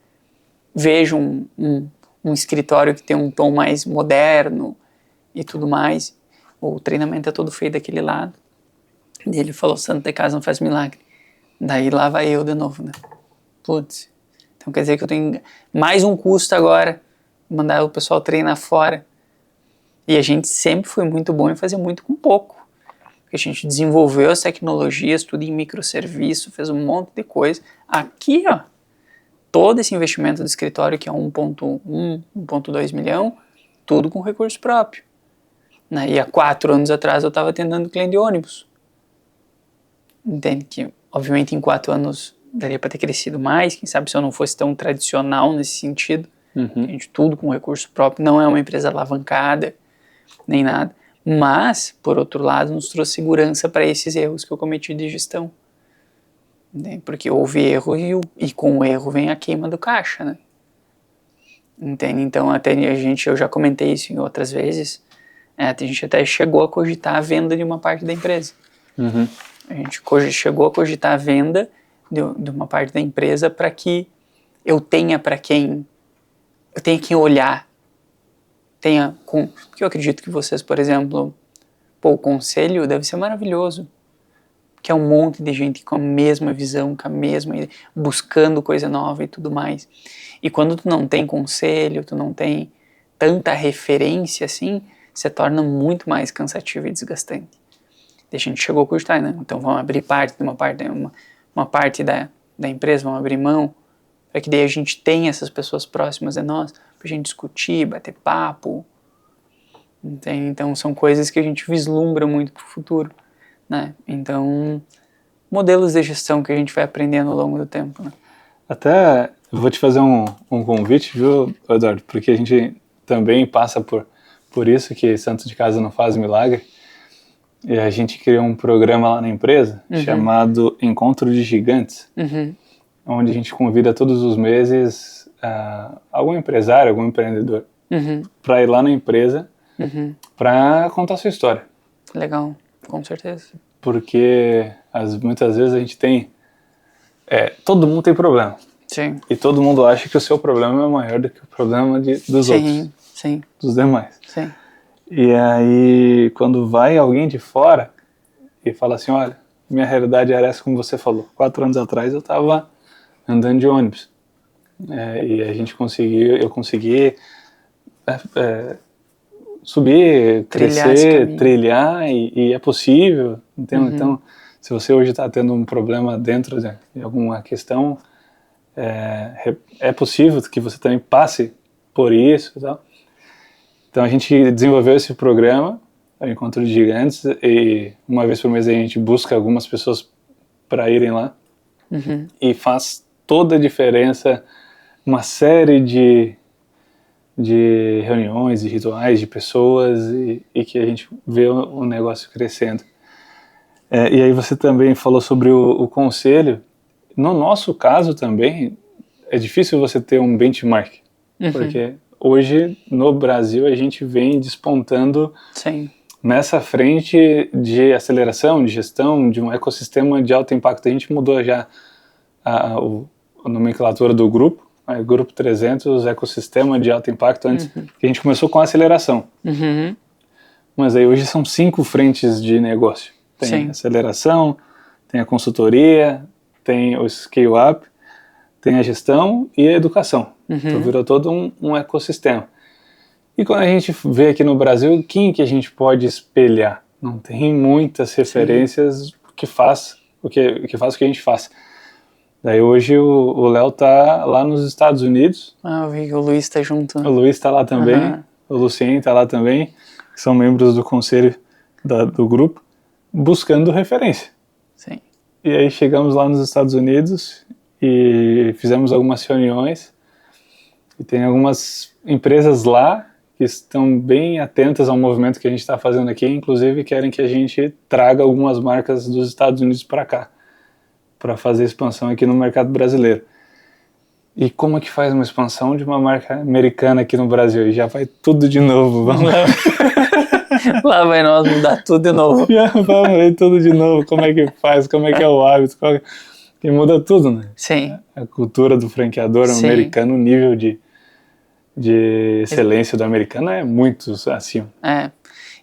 [SPEAKER 1] Vejam um escritório que tem um tom mais moderno e tudo mais. O treinamento é todo feito daquele lado. E ele falou, santo de casa não faz milagre. Daí lá vai eu de novo, né? Putz. Então quer dizer que eu tenho mais um custo agora, mandar o pessoal treinar fora. E a gente sempre foi muito bom em fazer muito com pouco. Porque a gente desenvolveu as tecnologias, tudo em microserviço, fez um monte de coisa. Aqui, ó, todo esse investimento do escritório, que é 1,1, 1,2 milhão, tudo com recurso próprio. E há 4 anos atrás eu estava atendendo cliente de ônibus. Entende que, obviamente, em 4 anos daria para ter crescido mais, quem sabe se eu não fosse tão tradicional nesse sentido. A gente tudo com recurso próprio, não é uma empresa alavancada, nem nada. Mas, por outro lado, nos trouxe segurança para esses erros que eu cometi de gestão. Né? Porque houve erro e com o erro vem a queima do caixa, né? Entende? Então, até eu já comentei isso em outras vezes, a gente até chegou a cogitar a venda de uma parte da empresa.
[SPEAKER 2] Uhum.
[SPEAKER 1] A gente chegou a cogitar a venda de uma parte da empresa para que eu tenha quem olhar. Porque eu acredito que vocês, por exemplo, o conselho deve ser maravilhoso, que é um monte de gente com a mesma visão, com a mesma ideia, buscando coisa nova e tudo mais. E quando tu não tem conselho, tu não tem tanta referência assim, se torna muito mais cansativo e desgastante. E a gente chegou a cogitar, né? Então vamos abrir uma parte da empresa, vamos abrir mão, para que daí a gente tenha essas pessoas próximas de nós, pra gente discutir, bater papo. Entende? Então são coisas que a gente vislumbra muito pro futuro, né? Então, modelos de gestão que a gente vai aprendendo ao longo do tempo, né?
[SPEAKER 2] Até eu vou te fazer um convite, viu, Eduardo? Porque a gente também passa por isso, que santo de casa não faz milagre. E a gente criou um programa lá na empresa chamado Encontro de Gigantes, onde a gente convida todos os meses algum empresário, algum empreendedor para ir lá na empresa para contar sua história.
[SPEAKER 1] Legal, com certeza.
[SPEAKER 2] Porque muitas vezes a gente tem... todo mundo tem problema.
[SPEAKER 1] Sim.
[SPEAKER 2] E todo mundo acha que o seu problema é maior do que o problema dos outros.
[SPEAKER 1] Sim.
[SPEAKER 2] Dos demais.
[SPEAKER 1] Sim.
[SPEAKER 2] E aí, quando vai alguém de fora e fala assim, olha, minha realidade era essa, como você falou. 4 anos atrás eu estava andando de ônibus. E eu consegui subir, crescer, trilhar, e é possível. Entendeu? Então, se você hoje está tendo um problema dentro de alguma questão, é possível que você também passe por isso e tal. Então a gente desenvolveu esse programa, o Encontro de Gigantes, e uma vez por mês a gente busca algumas pessoas para irem lá, e faz toda a diferença, uma série de reuniões, de rituais, de pessoas, e que a gente vê o negócio crescendo. E aí você também falou sobre o conselho. No nosso caso também, é difícil você ter um benchmark, porque hoje no Brasil a gente vem despontando nessa frente de aceleração, de gestão, de um ecossistema de alto impacto. A gente mudou já a nomenclatura do grupo, Grupo 300, ecossistema de alto impacto, antes que a gente começou com a aceleração. Mas aí hoje são 5 frentes de negócio. Tem a aceleração, tem a consultoria, tem o scale-up, tem a gestão e a educação. Então virou todo um ecossistema. E quando a gente vê aqui no Brasil, quem que a gente pode espelhar? Não tem muitas referências que faz o que a gente faz. Daí hoje o Léo tá lá nos Estados Unidos.
[SPEAKER 1] Eu vi que o Luiz tá junto.
[SPEAKER 2] O Luiz tá lá também, o Lucien tá lá também, que são membros do conselho do grupo, buscando referência.
[SPEAKER 1] Sim.
[SPEAKER 2] E aí chegamos lá nos Estados Unidos e fizemos algumas reuniões, e tem algumas empresas lá que estão bem atentas ao movimento que a gente está fazendo aqui, inclusive querem que a gente traga algumas marcas dos Estados Unidos para cá, para fazer expansão aqui no mercado brasileiro. E como é que faz uma expansão de uma marca americana aqui no Brasil? E já vai tudo de novo, vamos lá.
[SPEAKER 1] Lá vai nós mudar tudo de novo.
[SPEAKER 2] Já vai tudo de novo, como é que faz, como é que é o hábito, e muda tudo, né?
[SPEAKER 1] Sim.
[SPEAKER 2] A cultura do franqueador americano, o nível de excelência do americano é muito acima.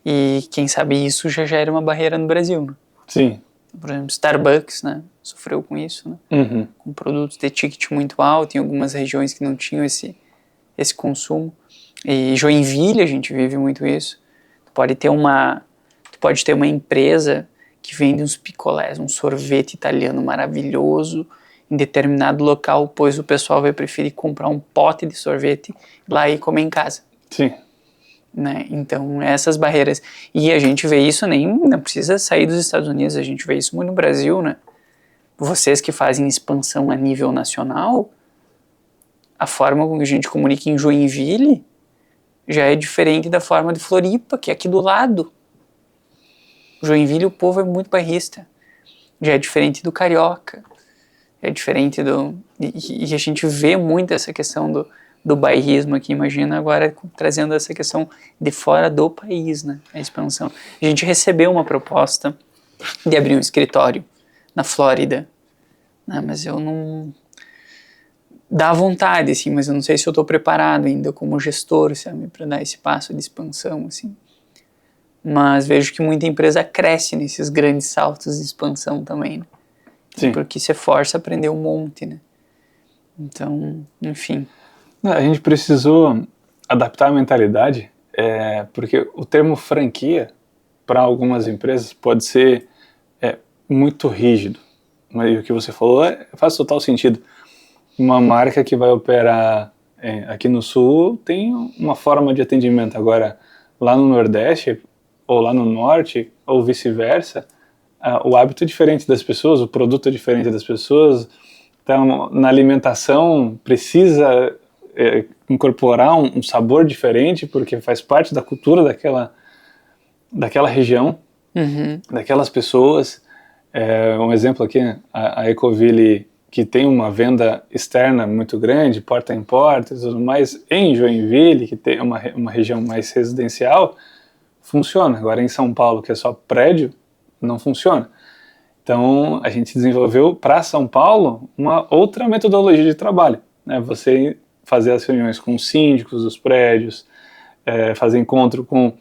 [SPEAKER 1] E quem sabe isso já gera uma barreira no Brasil, né?
[SPEAKER 2] Sim.
[SPEAKER 1] Por exemplo, Starbucks, né? Sofreu com isso, né? Com produtos de ticket muito alto, em algumas regiões que não tinham esse consumo. E Joinville, a gente vive muito isso. Tu pode ter uma empresa que vende uns picolés, um sorvete italiano maravilhoso em determinado local, pois o pessoal vai preferir comprar um pote de sorvete lá e comer em casa.
[SPEAKER 2] Sim.
[SPEAKER 1] Né? Então, essas barreiras. E a gente vê isso, não precisa sair dos Estados Unidos, a gente vê isso muito no Brasil, né? Vocês que fazem expansão a nível nacional, a forma como a gente comunica em Joinville já é diferente da forma de Floripa, que é aqui do lado. Joinville, o povo é muito bairrista. Já é diferente do carioca. É diferente do... E a gente vê muito essa questão do bairrismo aqui, imagina agora trazendo essa questão de fora do país, né? A expansão. A gente recebeu uma proposta de abrir um escritório na Flórida, né? Mas eu não... Dá vontade, assim, mas eu não sei se eu estou preparado ainda como gestor, sabe, para dar esse passo de expansão, assim. Mas vejo que muita empresa cresce nesses grandes saltos de expansão também, né?
[SPEAKER 2] Sim.
[SPEAKER 1] Porque você força a aprender um monte, né? Então, enfim.
[SPEAKER 2] A gente precisou adaptar a mentalidade, porque o termo franquia, para algumas empresas, pode ser muito rígido. Mas o que você falou faz total sentido. Uma marca que vai operar aqui no Sul tem uma forma de atendimento. Agora, lá no Nordeste, ou lá no Norte, ou vice-versa, o hábito é diferente das pessoas, o produto é diferente das pessoas. Então, na alimentação, precisa incorporar um sabor diferente, porque faz parte da cultura daquela região, daquelas pessoas. Um exemplo aqui, a Ecoville, que tem uma venda externa muito grande, porta em porta e tudo mais, em Joinville, que tem uma região mais residencial, funciona. Agora em São Paulo, que é só prédio, não funciona. Então a gente desenvolveu para São Paulo uma outra metodologia de trabalho, né? Você fazer as reuniões com os síndicos dos prédios, fazer encontro com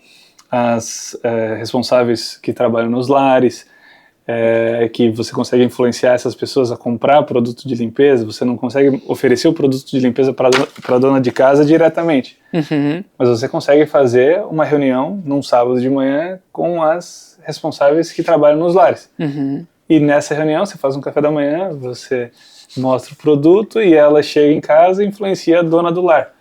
[SPEAKER 2] as responsáveis que trabalham nos lares, que você consegue influenciar essas pessoas a comprar produto de limpeza. Você não consegue oferecer o produto de limpeza para a dona de casa diretamente, mas você consegue fazer uma reunião num sábado de manhã com as responsáveis que trabalham nos lares. E nessa reunião você faz um café da manhã, você mostra o produto e ela chega em casa e influencia a dona do lar.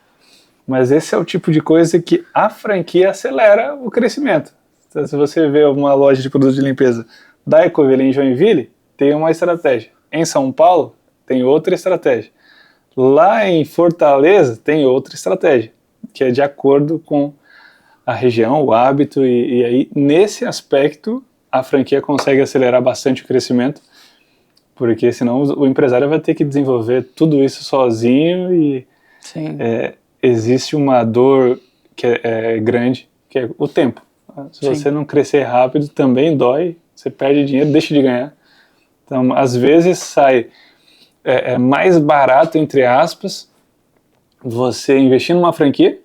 [SPEAKER 2] Mas esse é o tipo de coisa que a franquia acelera o crescimento. Então, se você vê uma loja de produtos de limpeza da Ecoville em Joinville, tem uma estratégia. Em São Paulo, tem outra estratégia. Lá em Fortaleza, tem outra estratégia, que é de acordo com a região, o hábito, e aí, nesse aspecto, a franquia consegue acelerar bastante o crescimento, porque senão o empresário vai ter que desenvolver tudo isso sozinho e existe uma dor que é grande, que é o tempo. Se você não crescer rápido, também dói. Você perde dinheiro, deixa de ganhar. Então, às vezes sai mais barato, entre aspas, você investir numa franquia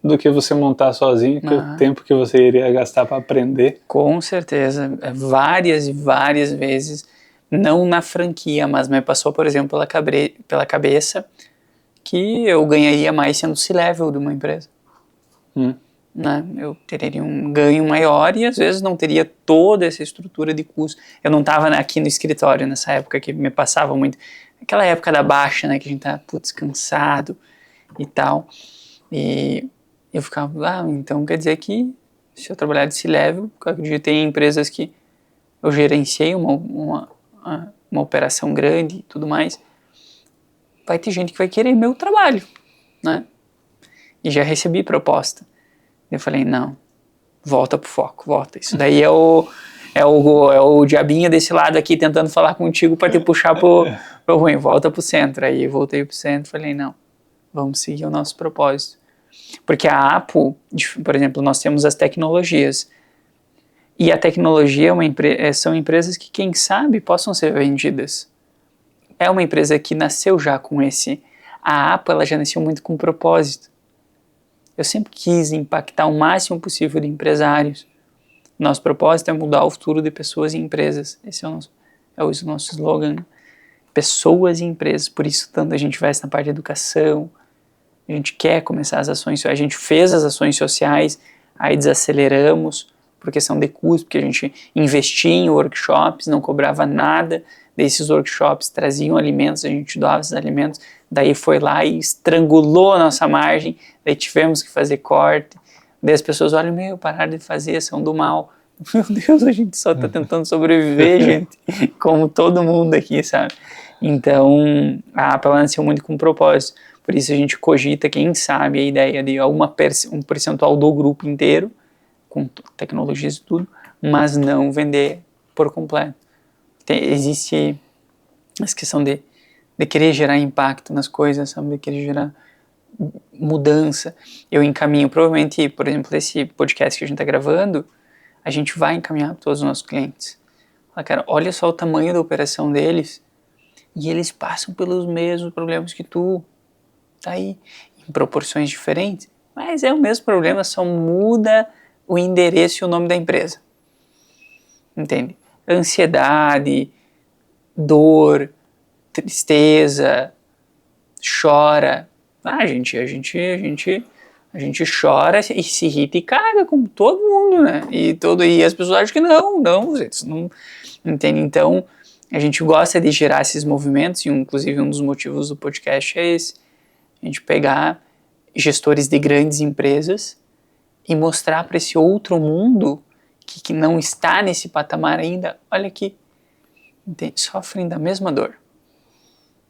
[SPEAKER 2] do que você montar sozinho, que o tempo que você iria gastar para aprender.
[SPEAKER 1] Com certeza. Várias e várias vezes, não na franquia, mas me passou, por exemplo, pela cabeça que eu ganharia mais sendo C-level de uma empresa. Né? Eu teria um ganho maior e às vezes não teria toda essa estrutura de custo. Eu não estava aqui no escritório nessa época que me passava muito, aquela época da baixa, né, que a gente tá cansado e tal, e eu ficava, então quer dizer que se eu trabalhar de C-level, eu acredito em empresas que eu gerenciei uma operação grande e tudo mais, vai ter gente que vai querer meu trabalho, né? E já recebi proposta. Eu falei, não, volta pro foco, volta. Isso daí é o diabinho desse lado aqui tentando falar contigo para te puxar pro ruim, volta pro centro. Aí eu voltei pro centro e falei, não, vamos seguir o nosso propósito. Porque a Apo, por exemplo, nós temos as tecnologias. E a tecnologia são empresas que, quem sabe, possam ser vendidas. É uma empresa que nasceu já com esse... A Apo, ela já nasceu muito com propósito. Eu sempre quis impactar o máximo possível de empresários. Nosso propósito é mudar o futuro de pessoas e empresas. Esse é o nosso slogan. Pessoas e empresas. Por isso, tanto a gente investe na parte de educação. A gente quer começar as ações. A gente fez as ações sociais, aí desaceleramos por questão de custo, porque a gente investia em workshops, não cobrava nada desses workshops, traziam alimentos, a gente doava esses alimentos, daí foi lá e estrangulou a nossa margem, daí tivemos que fazer corte, daí as pessoas olham, pararam de fazer, são do mal. Meu Deus, a gente só está tentando sobreviver, gente, como todo mundo aqui, sabe? Então, a Apple nasceu muito com propósito, por isso a gente cogita, quem sabe, a ideia de um percentual do grupo inteiro, com tecnologias e tudo, mas não vender por completo. Existe essa questão de querer gerar impacto nas coisas, sabe? De querer gerar mudança. Eu encaminho, provavelmente, por exemplo, esse podcast que a gente está gravando, a gente vai encaminhar para todos os nossos clientes. Fala, cara, olha só o tamanho da operação deles e eles passam pelos mesmos problemas que tu. Tá aí, em proporções diferentes, mas é o mesmo problema, só muda o endereço e o nome da empresa. Entende? Ansiedade, dor, tristeza, chora. A gente chora e se irrita e caga, como todo mundo, né? E as pessoas acham que não, entende? Então, a gente gosta de gerar esses movimentos, e inclusive um dos motivos do podcast é esse. A gente pegar gestores de grandes empresas e mostrar para esse outro mundo que não está nesse patamar ainda, olha aqui, entende? Sofrem da mesma dor.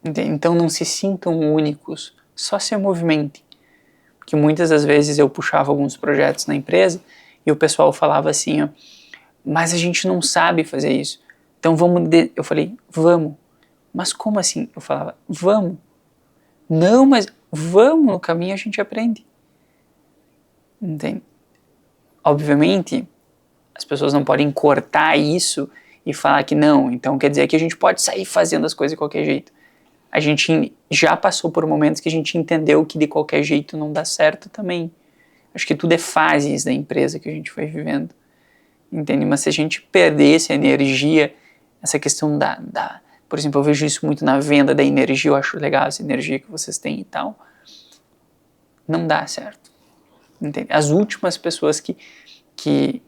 [SPEAKER 1] Entende? Então não se sintam únicos, só se movimentem. Porque muitas das vezes eu puxava alguns projetos na empresa e o pessoal falava assim, ó, mas a gente não sabe fazer isso. Então vamos... Eu falei, vamos. Mas como assim? Eu falava, vamos. Não, mas vamos, no caminho a gente aprende. Entende? Obviamente, as pessoas não podem cortar isso e falar que não. Então quer dizer que a gente pode sair fazendo as coisas de qualquer jeito. A gente já passou por momentos que a gente entendeu que de qualquer jeito não dá certo também. Acho que tudo é fases da empresa que a gente foi vivendo. Entende? Mas se a gente perdesse a energia, essa questão por exemplo, eu vejo isso muito na venda da energia, eu acho legal essa energia que vocês têm e tal. Não dá certo. Entende? As últimas pessoas que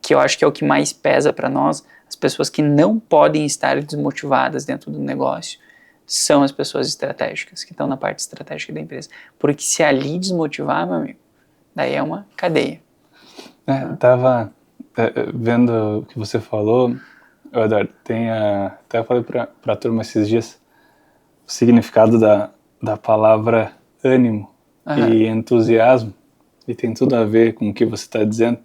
[SPEAKER 1] eu acho que é o que mais pesa para nós, as pessoas que não podem estar desmotivadas dentro do negócio, são as pessoas estratégicas, que estão na parte estratégica da empresa. Porque se ali desmotivar, meu amigo, daí é uma cadeia.
[SPEAKER 2] Tava vendo o que você falou, Eduardo, até eu falei para a turma esses dias o significado da palavra ânimo e entusiasmo, e tem tudo a ver com o que você está dizendo,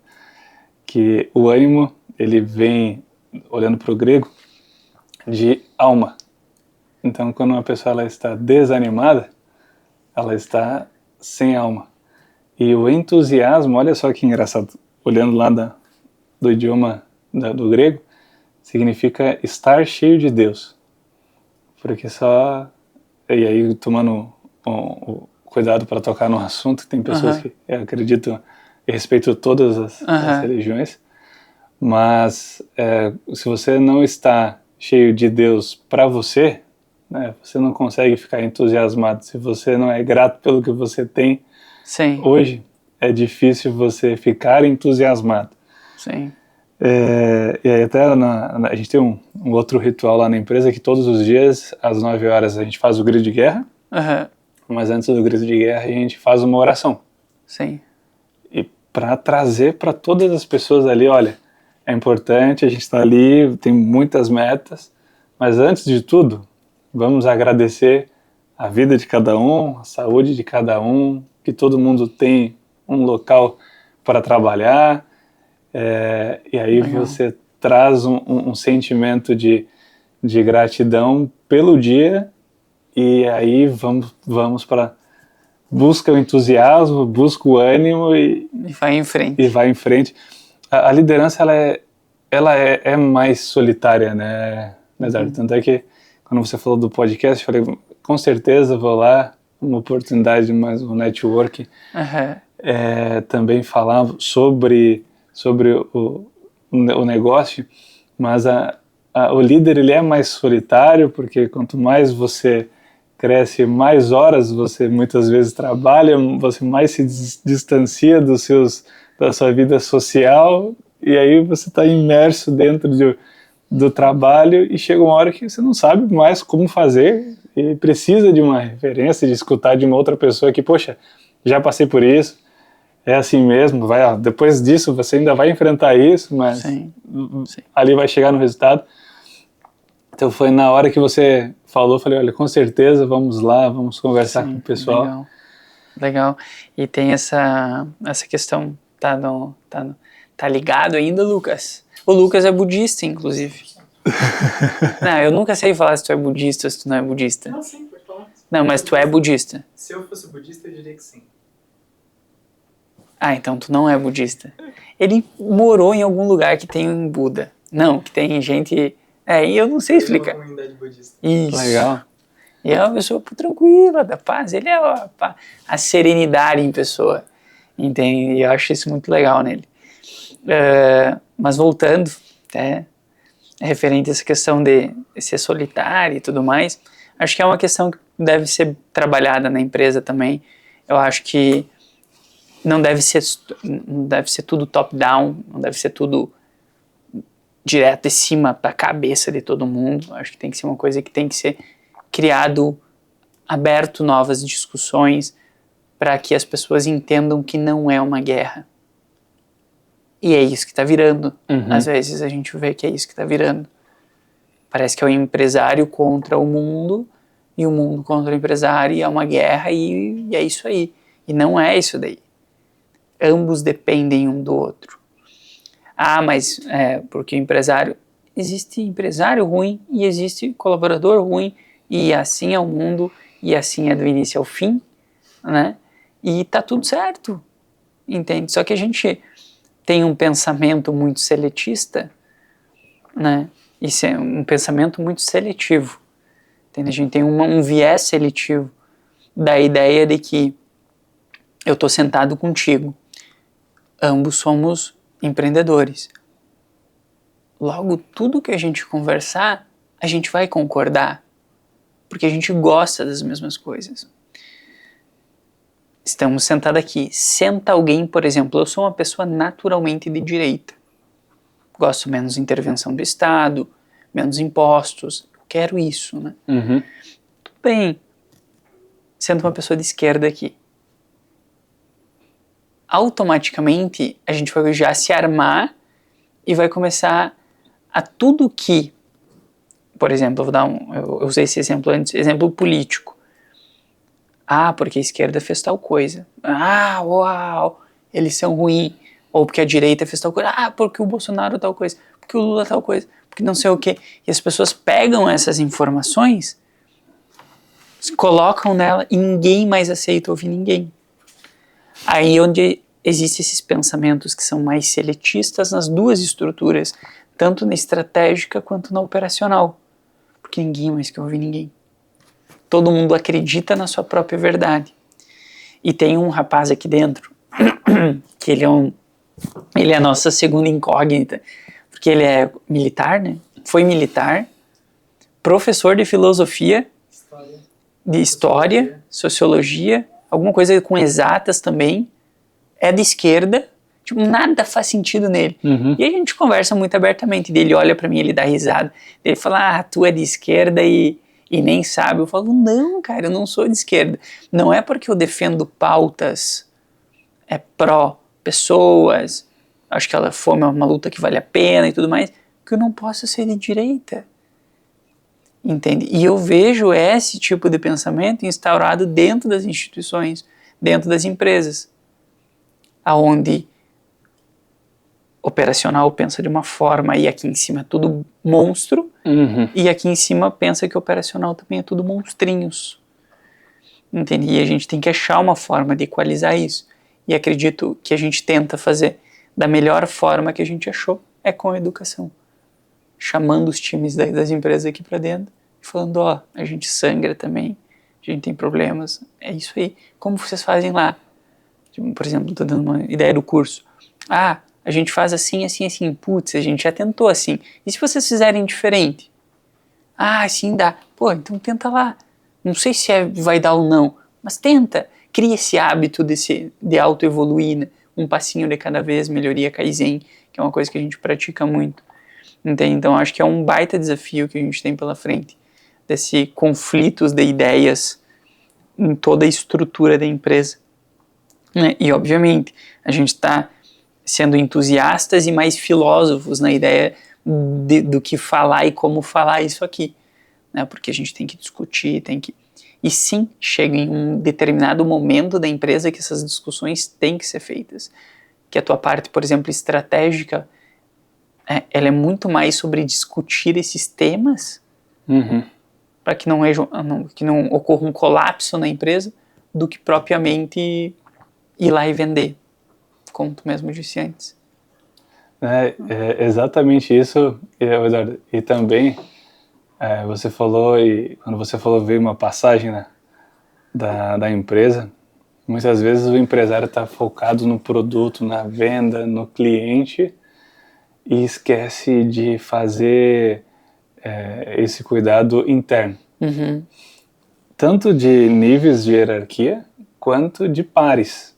[SPEAKER 2] que o ânimo, ele vem, olhando para o grego, de alma. Então, quando uma pessoa ela está desanimada, ela está sem alma. E o entusiasmo, olha só que engraçado, olhando lá do idioma do grego, significa estar cheio de Deus. Porque e aí tomando o cuidado para tocar no assunto, tem pessoas que acreditam e respeitam todas as religiões, mas se você não está cheio de Deus para você, né, você não consegue ficar entusiasmado. Se você não é grato pelo que você tem hoje, é difícil você ficar entusiasmado.
[SPEAKER 1] Sim.
[SPEAKER 2] E aí até a gente tem um outro ritual lá na empresa que todos os dias, às 9 horas, a gente faz o grito de guerra, mas antes do grito de guerra a gente faz uma oração.
[SPEAKER 1] Sim.
[SPEAKER 2] E para trazer para todas as pessoas ali, olha, é importante, a gente está ali, tem muitas metas, mas antes de tudo, vamos agradecer a vida de cada um, a saúde de cada um, que todo mundo tem um local para trabalhar, e aí você traz um sentimento de gratidão pelo dia, e aí vamos para busca o entusiasmo, busca o ânimo e vai em frente. E vai em frente. A liderança ela é mais solitária, né, Eduardo? Tanto é que quando você falou do podcast, eu falei, com certeza vou lá, uma oportunidade, mais um network, também falar sobre o negócio, mas o líder ele é mais solitário, porque quanto mais você cresce, mais horas você muitas vezes trabalha, você mais se distancia da sua vida social, e aí você está imerso dentro do trabalho e chega uma hora que você não sabe mais como fazer e precisa de uma referência, de escutar de uma outra pessoa que, poxa, já passei por isso, é assim mesmo, depois disso você ainda vai enfrentar isso, mas ali vai chegar no resultado. Então foi na hora que você falou, eu falei, olha, com certeza, vamos lá, vamos conversar com o pessoal.
[SPEAKER 1] Legal. E tem essa questão, tá Tá ligado ainda, Lucas? O Lucas é budista, inclusive. Não, eu nunca sei falar se tu é budista ou se tu não é budista.
[SPEAKER 4] Não, sim, pode falar.
[SPEAKER 1] Não, mas tu é budista.
[SPEAKER 4] Se eu fosse budista, eu diria que sim.
[SPEAKER 1] Ah, então tu não é budista. Ele morou em algum lugar que tem um Buda. Não, que tem gente... e eu não sei
[SPEAKER 4] Eu tenho
[SPEAKER 1] explicar.
[SPEAKER 4] uma comunidade budista.
[SPEAKER 1] Isso.
[SPEAKER 2] Legal.
[SPEAKER 1] E é uma pessoa tranquila, da paz. Ele é a serenidade em pessoa. Entende? E eu acho isso muito legal nele. Mas voltando, referente a essa questão de ser solitário e tudo mais, acho que é uma questão que deve ser trabalhada na empresa também. Eu acho que não deve ser tudo top-down, não deve ser tudo direto de cima para a cabeça de todo mundo. Acho que tem que ser uma coisa que tem que ser criado, aberto novas discussões para que as pessoas entendam que não é uma guerra. E é isso que está virando. Às vezes a gente vê que é isso que está virando. Parece que é o empresário contra o mundo e o mundo contra o empresário, e é uma guerra e é isso aí. E não é isso daí. Ambos dependem um do outro. Mas porque o empresário... Existe empresário ruim e existe colaborador ruim, e assim é o mundo, e assim é do início ao fim, né? E tá tudo certo, entende? Só que a gente tem um pensamento muito seletista, né? Isso é um pensamento muito seletivo, entende? A gente tem um viés seletivo da ideia de que eu tô sentado contigo, ambos somos empreendedores. Logo, tudo que a gente conversar, a gente vai concordar, porque a gente gosta das mesmas coisas. Estamos sentados aqui. Senta alguém, por exemplo, eu sou uma pessoa naturalmente de direita. Gosto menos de intervenção do Estado, menos impostos. Eu quero isso, né? Tudo bem. Senta uma pessoa de esquerda aqui. Automaticamente, a gente vai já se armar e vai começar a tudo que... Por exemplo, eu usei esse exemplo antes, exemplo político. Porque a esquerda fez tal coisa. Uau, eles são ruins. Ou porque a direita fez tal coisa. Porque o Bolsonaro tal coisa. Porque o Lula tal coisa. Porque não sei o quê. E as pessoas pegam essas informações, colocam nela e ninguém mais aceita ouvir ninguém. Aí onde existem esses pensamentos que são mais seletistas nas duas estruturas, tanto na estratégica quanto na operacional. Porque ninguém mais quer ouvir ninguém. Todo mundo acredita na sua própria verdade. E tem um rapaz aqui dentro, que ele é a nossa segunda incógnita, porque ele é militar, né? Foi militar, professor de filosofia, de história, sociologia, alguma coisa com exatas também, é de esquerda, tipo, nada faz sentido nele. E a gente conversa muito abertamente, ele olha pra mim, ele dá risada, ele fala, tu é de esquerda e nem sabe. Eu falo, não, cara, eu não sou de esquerda. Não é porque eu defendo pautas pró-pessoas, acho que a fome é uma luta que vale a pena e tudo mais, que eu não posso ser de direita. Entende? E eu vejo esse tipo de pensamento instaurado dentro das instituições, dentro das empresas, aonde operacional pensa de uma forma e aqui em cima é tudo monstro, e aqui em cima pensa que operacional também é tudo monstrinhos. Entende? E a gente tem que achar uma forma de equalizar isso. E acredito que a gente tenta fazer da melhor forma que a gente achou, é com a educação. Chamando os times das empresas aqui para dentro e falando, a gente sangra também, a gente tem problemas, é isso aí. Como vocês fazem lá? Por exemplo, estou dando uma ideia do curso. A gente faz assim, assim, assim. Putz, a gente já tentou assim. E se vocês fizerem diferente? Assim dá. Pô, então tenta lá. Não sei se vai dar ou não, mas tenta. Cria esse hábito de auto-evoluir, né? Um passinho de cada vez, melhoria Kaizen, que é uma coisa que a gente pratica muito. Entende? Então acho que é um baita desafio que a gente tem pela frente. Desse conflitos de ideias em toda a estrutura da empresa. Né? E obviamente, a gente está sendo entusiastas e mais filósofos na ideia do que falar e como falar isso aqui, né? Porque a gente tem que discutir, e sim, chega em um determinado momento da empresa que essas discussões têm que ser feitas. que a tua parte, por exemplo, estratégica, ela é muito mais sobre discutir esses temas para que que não ocorra um colapso na empresa, do que propriamente ir lá e vender, como tu mesmo disse antes.
[SPEAKER 2] É exatamente isso, Eduardo. E também, você falou, e quando você falou, veio uma passagem, né, da empresa. Muitas vezes o empresário está focado no produto, na venda, no cliente, e esquece de fazer esse cuidado interno. Tanto de níveis de hierarquia, quanto de pares.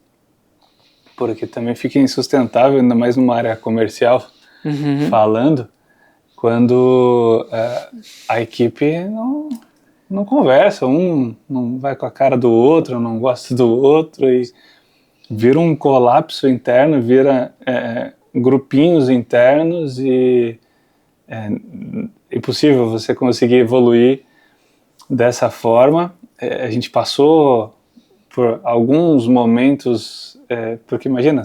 [SPEAKER 2] Porque também fica insustentável, ainda mais numa área comercial, falando, quando a equipe não conversa, um não vai com a cara do outro, não gosta do outro, e vira um colapso interno, vira grupinhos internos, e é impossível você conseguir evoluir dessa forma. A gente passou por alguns momentos, porque imagina,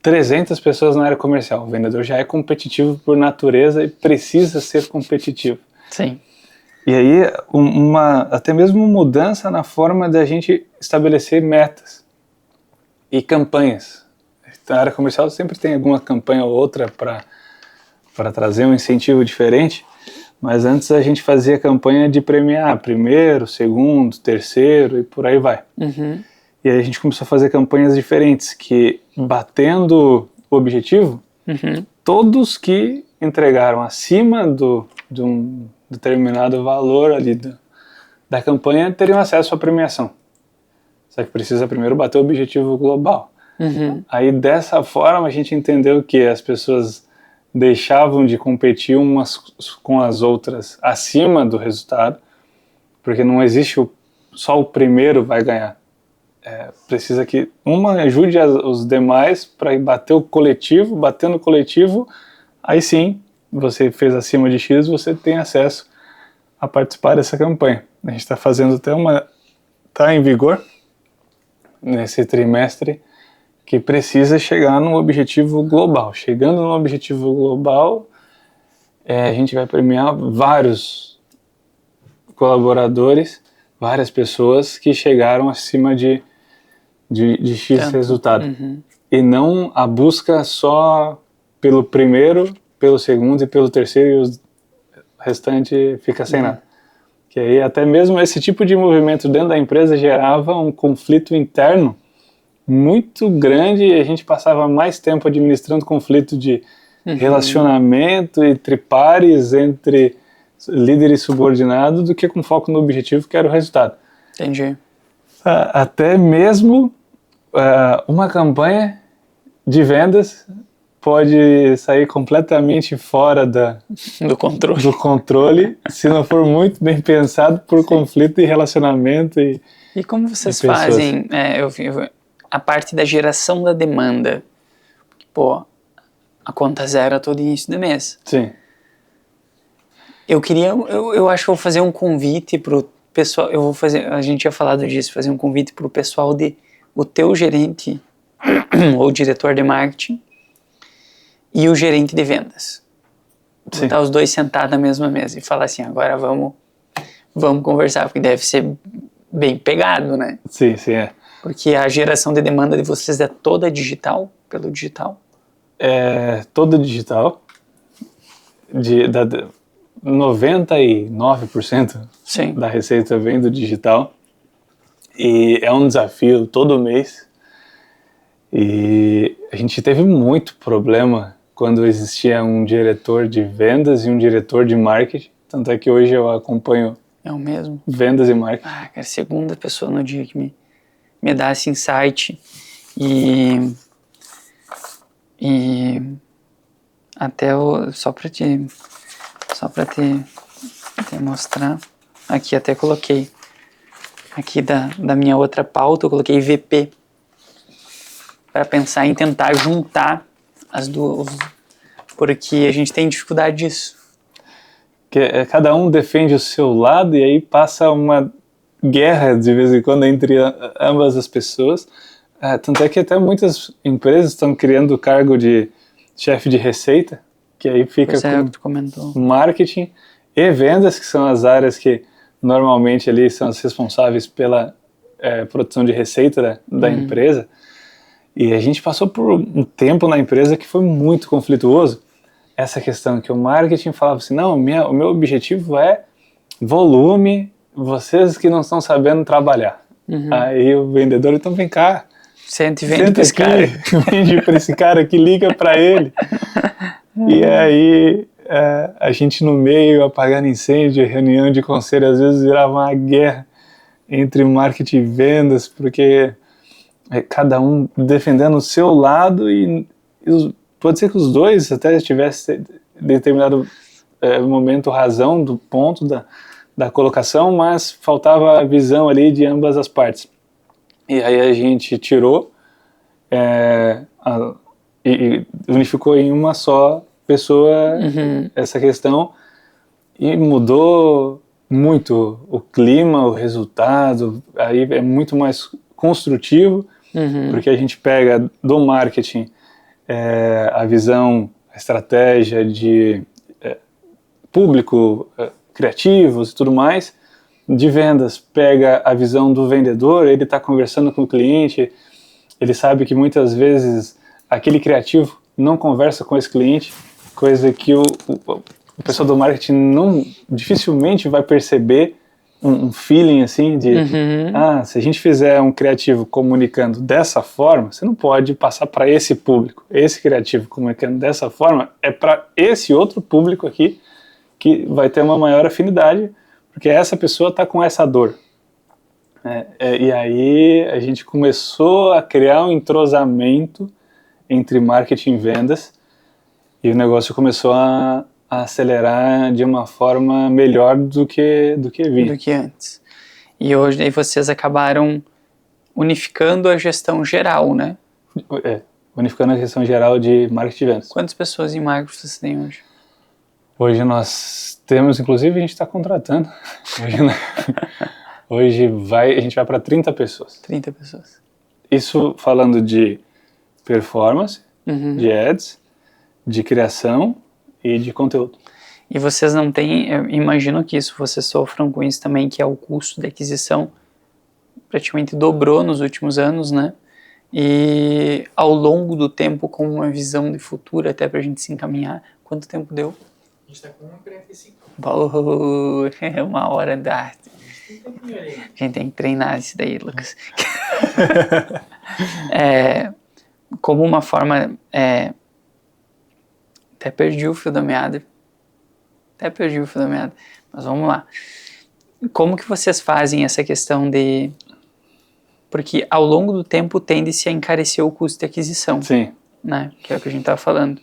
[SPEAKER 2] 300 pessoas na área comercial, o vendedor já é competitivo por natureza e precisa ser competitivo.
[SPEAKER 1] Sim.
[SPEAKER 2] E aí, até mesmo mudança na forma da gente estabelecer metas e campanhas. Na área comercial sempre tem alguma campanha ou outra para trazer um incentivo diferente, mas antes a gente fazia campanha de premiar primeiro, segundo, terceiro e por aí vai. E aí a gente começou a fazer campanhas diferentes, que batendo o objetivo, todos que entregaram acima de um determinado valor ali da campanha teriam acesso à premiação. Só que precisa primeiro bater o objetivo global. Aí dessa forma a gente entendeu que as pessoas deixavam de competir umas com as outras acima do resultado, porque não existe só o primeiro vai ganhar. Precisa que uma ajude os demais para bater o coletivo, batendo o coletivo, aí sim, você fez acima de X, você tem acesso a participar dessa campanha. A gente está fazendo até está em vigor nesse trimestre, que precisa chegar no objetivo global. Chegando no objetivo global, a gente vai premiar vários colaboradores, várias pessoas que chegaram acima de X resultado. E não a busca só pelo primeiro, pelo segundo e pelo terceiro, e o restante fica sem nada. Que aí até mesmo esse tipo de movimento dentro da empresa gerava um conflito interno muito grande, e a gente passava mais tempo administrando conflito de relacionamento entre pares, entre líder e subordinado, do que com foco no objetivo, que era o resultado.
[SPEAKER 1] Entendi.
[SPEAKER 2] Até mesmo uma campanha de vendas pode sair completamente fora
[SPEAKER 1] do
[SPEAKER 2] controle se não for muito bem pensado por conflito e relacionamento.
[SPEAKER 1] E como vocês fazem a parte da geração da demanda? Pô, a conta zero a todo início do mês.
[SPEAKER 2] Sim.
[SPEAKER 1] Eu acho que eu vou fazer um convite pro pessoal, a gente tinha falado disso, fazer um convite pro pessoal o teu gerente ou diretor de marketing e o gerente de vendas. Botar os dois sentados na mesma mesa e falar assim, agora vamos conversar, porque deve ser bem pegado, né?
[SPEAKER 2] Sim,
[SPEAKER 1] Porque a geração de demanda de vocês é toda digital, pelo digital?
[SPEAKER 2] É toda digital. 99%
[SPEAKER 1] Sim.
[SPEAKER 2] da receita vem do digital. E é um desafio todo mês. E a gente teve muito problema quando existia um diretor de vendas e um diretor de marketing. Tanto é que hoje eu acompanho
[SPEAKER 1] É o mesmo?
[SPEAKER 2] vendas e marketing.
[SPEAKER 1] Cara, segunda pessoa no dia que me dá esse insight. E até só pra te mostrar, aqui até coloquei, aqui da minha outra pauta, eu coloquei VP, para pensar em tentar juntar as duas, porque a gente tem dificuldade disso.
[SPEAKER 2] Que cada um defende o seu lado e aí passa uma guerra de vez em quando entre ambas as pessoas. Tanto é que até muitas empresas estão criando o cargo de chefe de receita, que aí fica
[SPEAKER 1] Pois é, o
[SPEAKER 2] com
[SPEAKER 1] que tu comentou.
[SPEAKER 2] marketing e vendas, que são as áreas que normalmente ali são as responsáveis pela produção de receita da empresa. E a gente passou por um tempo na empresa que foi muito conflituoso. Essa questão que o marketing falava assim, não, o meu objetivo é volume, vocês que não estão sabendo trabalhar. Aí o vendedor, então vem cá,
[SPEAKER 1] Senta e vende pra esse
[SPEAKER 2] aqui,
[SPEAKER 1] cara.
[SPEAKER 2] vende para esse cara aqui, liga para ele. E aí a gente no meio, apagando incêndio, reunião de conselho, às vezes virava uma guerra entre marketing e vendas, porque cada um defendendo o seu lado e pode ser que os dois até tivessem determinado momento razão do ponto da colocação, mas faltava a visão ali de ambas as partes. E aí a gente tirou e unificou em uma só pessoa essa questão e mudou muito o clima, o resultado, aí é muito mais construtivo, porque a gente pega do marketing a visão, a estratégia de público, criativos e tudo mais, de vendas pega a visão do vendedor, ele está conversando com o cliente, ele sabe que muitas vezes aquele criativo não conversa com esse cliente, coisa que o pessoal do marketing dificilmente vai perceber um feeling assim de se a gente fizer um criativo comunicando dessa forma, você não pode passar para esse público. Esse criativo comunicando dessa forma é para esse outro público aqui que vai ter uma maior afinidade, porque essa pessoa está com essa dor. E aí a gente começou a criar um entrosamento entre marketing e vendas e o negócio começou a acelerar de uma forma melhor do que vinha.
[SPEAKER 1] Do que antes. E hoje aí vocês acabaram unificando a gestão geral, né?
[SPEAKER 2] Unificando a gestão geral de marketing e vendas.
[SPEAKER 1] Quantas pessoas em marketing vocês têm hoje?
[SPEAKER 2] Hoje nós temos, inclusive a gente está contratando. Hoje a gente vai para 30 pessoas.
[SPEAKER 1] 30 pessoas.
[SPEAKER 2] Isso falando de performance, de ads, de criação e de conteúdo.
[SPEAKER 1] E vocês não têm, eu imagino que vocês sofram com isso também, que é o custo de aquisição praticamente dobrou nos últimos anos, né? E ao longo do tempo, com uma visão de futuro, até pra gente se encaminhar, quanto tempo deu?
[SPEAKER 4] A gente tá com 1,45.
[SPEAKER 1] É uma hora da arte. A gente tem que treinar isso daí, Lucas. Como uma forma... Até perdi o fio da meada. Mas vamos lá. Como que vocês fazem essa questão de... Porque ao longo do tempo tende-se a encarecer o custo de aquisição.
[SPEAKER 2] Sim.
[SPEAKER 1] Né? Que é o que a gente estava falando.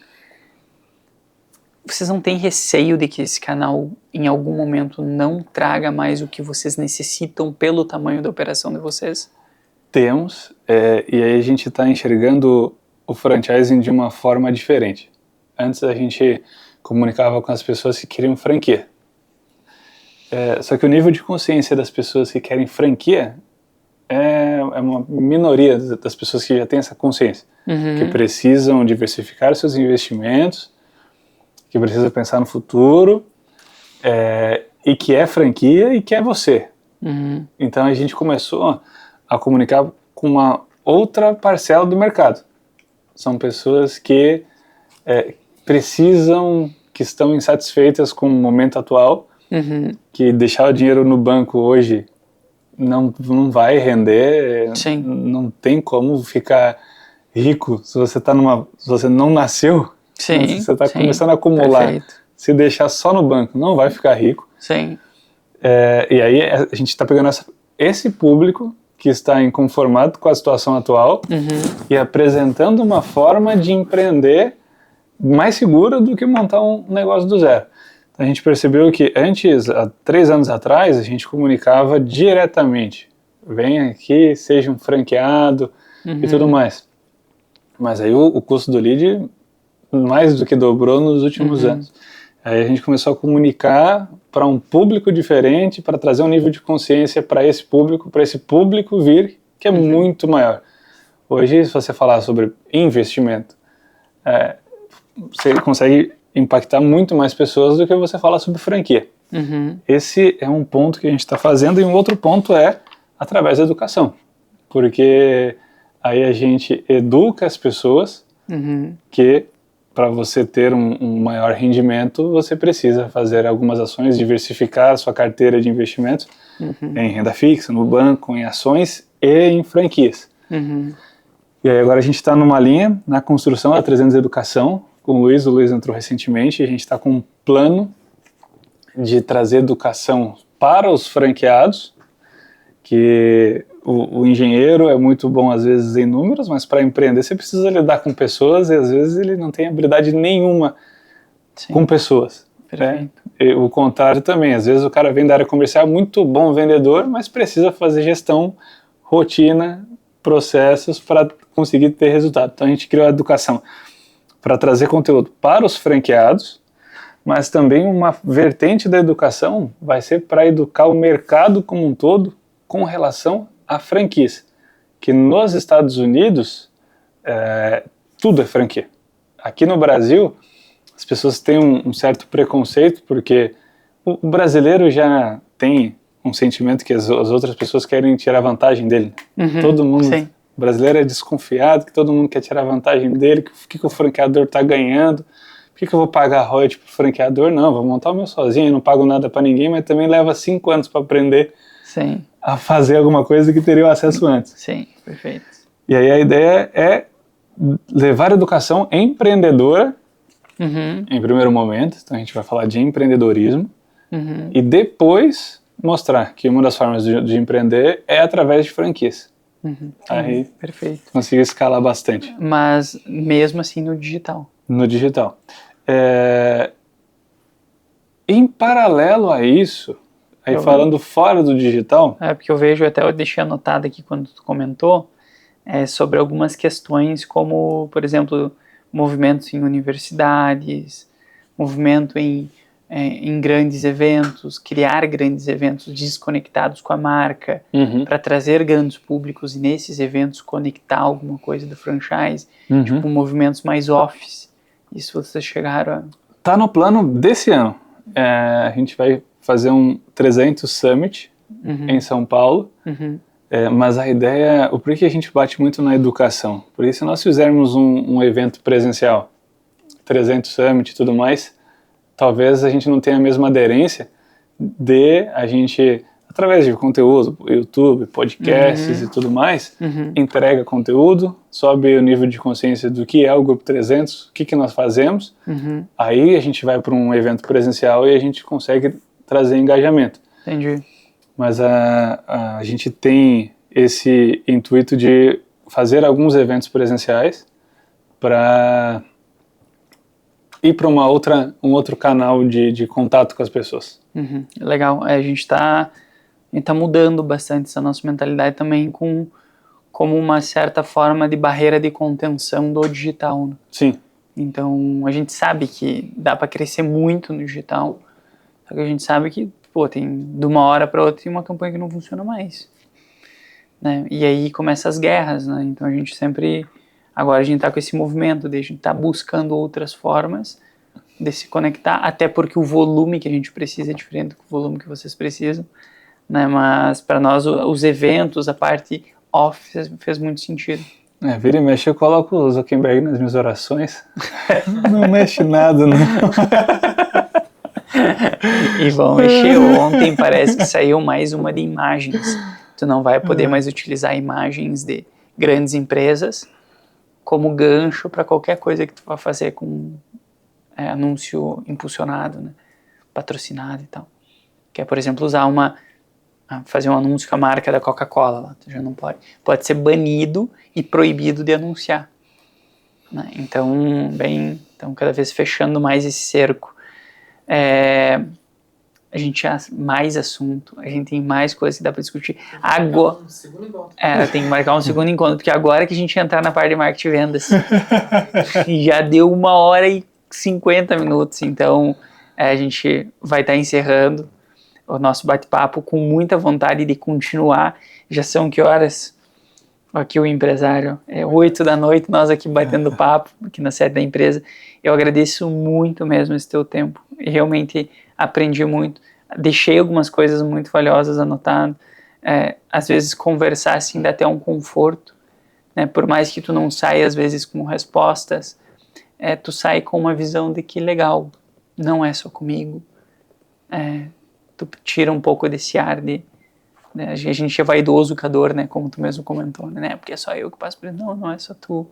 [SPEAKER 1] Vocês não têm receio de que esse canal em algum momento não traga mais o que vocês necessitam pelo tamanho da operação de vocês?
[SPEAKER 2] Temos, e aí a gente está enxergando o franchising de uma forma diferente. Antes a gente comunicava com as pessoas que queriam franquia. Só que o nível de consciência das pessoas que querem franquia é uma minoria das pessoas que já têm essa consciência, que precisam diversificar seus investimentos, que precisa pensar no futuro, e que é franquia e que é você. Então a gente começou a comunicar com uma outra parcela do mercado. São pessoas que precisam, que estão insatisfeitas com o momento atual, que deixar o dinheiro no banco hoje não vai render, não tem como ficar rico se você se você não nasceu.
[SPEAKER 1] Sim,
[SPEAKER 2] você está começando a acumular.
[SPEAKER 1] Perfeito.
[SPEAKER 2] Se deixar só no banco, não vai ficar rico.
[SPEAKER 1] Sim.
[SPEAKER 2] E aí a gente está pegando esse público que está inconformado com a situação atual e apresentando uma forma de empreender mais segura do que montar um negócio do zero. Então, a gente percebeu que antes, há 3 anos atrás, a gente comunicava diretamente. Vem aqui, seja um franqueado e tudo mais. Mas aí o custo do lead mais do que dobrou nos últimos anos. Aí a gente começou a comunicar para um público diferente, para trazer um nível de consciência para esse público vir, que é muito maior. Hoje, se você falar sobre investimento, você consegue impactar muito mais pessoas do que você falar sobre franquia. Esse é um ponto que a gente está fazendo, e um outro ponto é através da educação, porque aí a gente educa as pessoas que para você ter um maior rendimento, você precisa fazer algumas ações, diversificar a sua carteira de investimentos em renda fixa, no banco, em ações e em franquias. E aí agora a gente está numa linha na construção da 300 Educação com o Luiz entrou recentemente, e a gente está com um plano de trazer educação para os franqueados, que o engenheiro é muito bom às vezes em números, mas para empreender você precisa lidar com pessoas, e às vezes ele não tem habilidade nenhuma com pessoas. Né? E o contrário também, às vezes o cara vem da área comercial, muito bom vendedor, mas precisa fazer gestão, rotina, processos para conseguir ter resultado. Então a gente criou a educação para trazer conteúdo para os franqueados, mas também uma vertente da educação vai ser para educar o mercado como um todo com relação a franquias, que nos Estados Unidos tudo é franquia. Aqui no Brasil as pessoas têm um certo preconceito, porque o brasileiro já tem um sentimento que as outras pessoas querem tirar vantagem dele. Todo mundo, o brasileiro é desconfiado, que todo mundo quer tirar vantagem dele, que o franqueador está ganhando, por que eu vou pagar royalties para o franqueador? Não, vou montar o meu sozinho, eu não pago nada para ninguém, mas também leva 5 anos para aprender a fazer alguma coisa que teria o acesso antes.
[SPEAKER 1] Sim, perfeito.
[SPEAKER 2] E aí a ideia é levar a educação empreendedora em primeiro momento, então a gente vai falar de empreendedorismo, e depois mostrar que uma das formas de empreender é através de franquias. Aí
[SPEAKER 1] perfeito.
[SPEAKER 2] Consigo escalar bastante.
[SPEAKER 1] Mas mesmo assim no digital.
[SPEAKER 2] No digital. Em paralelo a isso, aí falando fora do digital...
[SPEAKER 1] porque eu vejo, até eu deixei anotado aqui quando tu comentou, sobre algumas questões como, por exemplo, movimentos em universidades, movimento em grandes eventos, criar grandes eventos desconectados com a marca, para trazer grandes públicos e nesses eventos conectar alguma coisa do franchise, tipo movimentos mais office. Isso vocês chegaram a...
[SPEAKER 2] Tá no plano desse ano. A gente vai fazer um 300 Summit em São Paulo, mas a ideia, o porquê a gente bate muito na educação? Porque se nós fizermos um evento presencial, 300 Summit e tudo mais, talvez a gente não tenha a mesma aderência de a gente, através de conteúdo, YouTube, podcasts e tudo mais, entrega conteúdo, sobe o nível de consciência do que é o Grupo 300, o que nós fazemos, aí a gente vai para um evento presencial e a gente consegue trazer engajamento.
[SPEAKER 1] Entendi.
[SPEAKER 2] Mas a gente tem esse intuito de fazer alguns eventos presenciais para ir para um outro canal de contato com as pessoas.
[SPEAKER 1] Legal. A gente tá mudando bastante essa nossa mentalidade também como uma certa forma de barreira de contenção do digital. Né?
[SPEAKER 2] Sim.
[SPEAKER 1] Então, a gente sabe que dá para crescer muito no digital, só que a gente sabe que, tem de uma hora para outra tem uma campanha que não funciona mais. Né? E aí começam as guerras, né? Então a gente sempre... Agora a gente está com esse movimento de a gente estar buscando outras formas de se conectar, até porque o volume que a gente precisa é diferente do volume que vocês precisam, né? Mas para nós os eventos, a parte off fez muito sentido.
[SPEAKER 2] Vira e mexe, eu coloco o Zuckerberg nas minhas orações. Não mexe nada, não.
[SPEAKER 1] E vão mexer. Ontem parece que saiu mais uma de imagens. Tu não vai poder mais utilizar imagens de grandes empresas como gancho para qualquer coisa que tu vá fazer com anúncio impulsionado, né? Patrocinado e tal. Que é, por exemplo, fazer um anúncio com a marca da Coca-Cola lá, tu já não pode. Pode ser banido e proibido de anunciar. Né? Então, cada vez fechando mais esse cerco. A gente tem mais assunto, a gente tem mais coisas que dá para discutir. Agora, tem que marcar um segundo encontro, porque agora que a gente entrar na parte de marketing e vendas, já deu 1h50, então a gente vai estar encerrando o nosso bate-papo com muita vontade de continuar. Já são que horas? aqui o empresário, 8 da noite, nós aqui batendo papo, aqui na sede da empresa. Eu agradeço muito mesmo esse teu tempo, e realmente aprendi muito, deixei algumas coisas muito valiosas anotadas, às vezes conversar assim dá até um conforto, né? Por mais que tu não saia às vezes com respostas, tu sai com uma visão de que legal, não é só comigo, tu tira um pouco desse ar de, né, a gente é vaidoso com a dor, né, como tu mesmo comentou, né, porque é só eu que passo por isso. Não é só tu,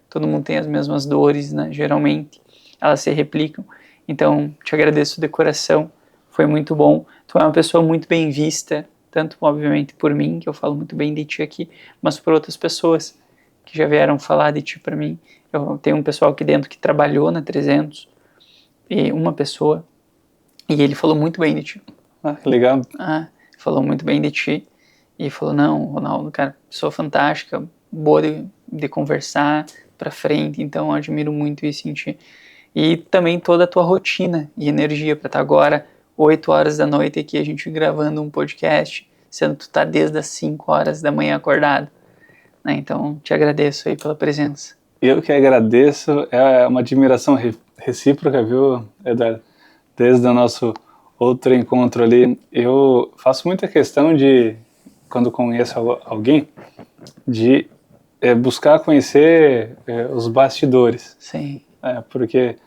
[SPEAKER 1] todo mundo tem as mesmas dores, né, geralmente elas se replicam. Então te agradeço de coração, foi muito bom, tu é uma pessoa muito bem vista, tanto obviamente por mim, que eu falo muito bem de ti aqui, mas por outras pessoas que já vieram falar de ti para mim. Eu tenho um pessoal aqui dentro que trabalhou na 300, e uma pessoa, e ele falou muito bem de ti.
[SPEAKER 2] Legal.
[SPEAKER 1] Falou muito bem de ti, e falou, não, Ronaldo, cara, pessoa fantástica, boa de conversar pra frente, então eu admiro muito isso em ti. E também toda a tua rotina e energia pra estar agora, 8 horas da noite aqui, a gente gravando um podcast, sendo que tu tá desde as 5 horas da manhã acordado, né? Então, te agradeço aí pela presença.
[SPEAKER 2] Eu que agradeço, é uma admiração recíproca, viu, Eduardo? Desde o nosso outro encontro ali, eu faço muita questão de, quando conheço alguém, de buscar conhecer os bastidores.
[SPEAKER 1] Sim.
[SPEAKER 2] Porque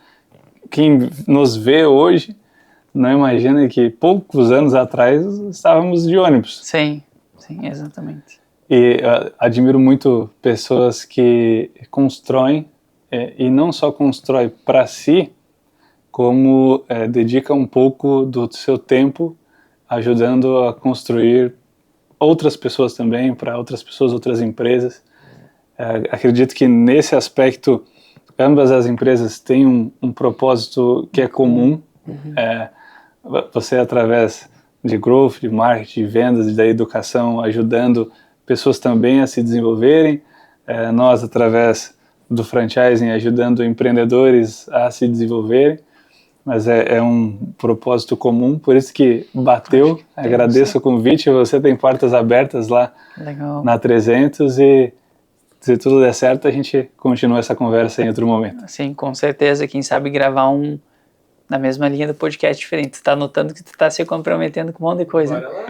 [SPEAKER 2] quem nos vê hoje não imagina que poucos anos atrás estávamos de ônibus.
[SPEAKER 1] Sim, exatamente.
[SPEAKER 2] E admiro muito pessoas que constroem, e não só constrói para si, como dedica um pouco do seu tempo ajudando a construir outras pessoas também, para outras pessoas, outras empresas. Acredito que nesse aspecto ambas as empresas têm um propósito que é comum. Você, através de growth, de marketing, de vendas e da educação, ajudando pessoas também a se desenvolverem, nós, através do franchising, ajudando empreendedores a se desenvolverem, mas é um propósito comum, por isso que bateu. Agradeço o convite, você tem portas abertas lá.
[SPEAKER 1] Legal.
[SPEAKER 2] Na 300, e se tudo der certo, a gente continua essa conversa em outro momento.
[SPEAKER 1] Sim, com certeza, quem sabe gravar na mesma linha do podcast diferente. Tu tá notando que tu tá se comprometendo com um monte de coisa.
[SPEAKER 4] Bora lá.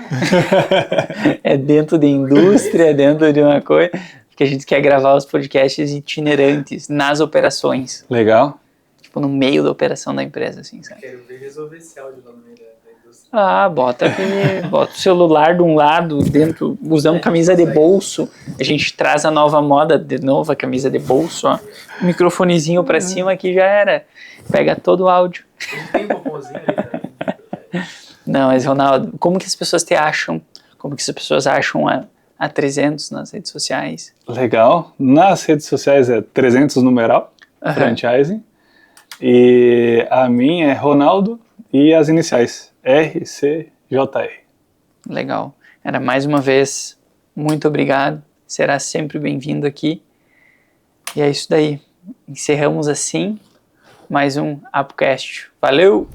[SPEAKER 1] É dentro de indústria, é dentro de uma coisa, porque a gente quer gravar os podcasts itinerantes nas operações.
[SPEAKER 2] Legal.
[SPEAKER 1] Tipo, no meio da operação da empresa, assim, sabe?
[SPEAKER 4] Quero ver resolver esse áudio lá no meio da indústria.
[SPEAKER 1] Bota o celular de um lado, dentro, usando camisa de bolso. A gente traz a nova moda, de novo, a camisa de bolso, ó. Microfonezinho pra cima que já era. Pega todo o áudio.
[SPEAKER 4] Tem um bombonzinho ali também.
[SPEAKER 1] Não, mas Ronaldo, como que as pessoas te acham? Como que as pessoas acham a 300 nas redes sociais?
[SPEAKER 2] Legal. Nas redes sociais é 300 numeral, franchising. E a minha é Ronaldo e as iniciais, RCJR.
[SPEAKER 1] Legal. Era mais uma vez, muito obrigado. Será sempre bem-vindo aqui. E é isso daí. Encerramos assim mais um ApoCast. Valeu!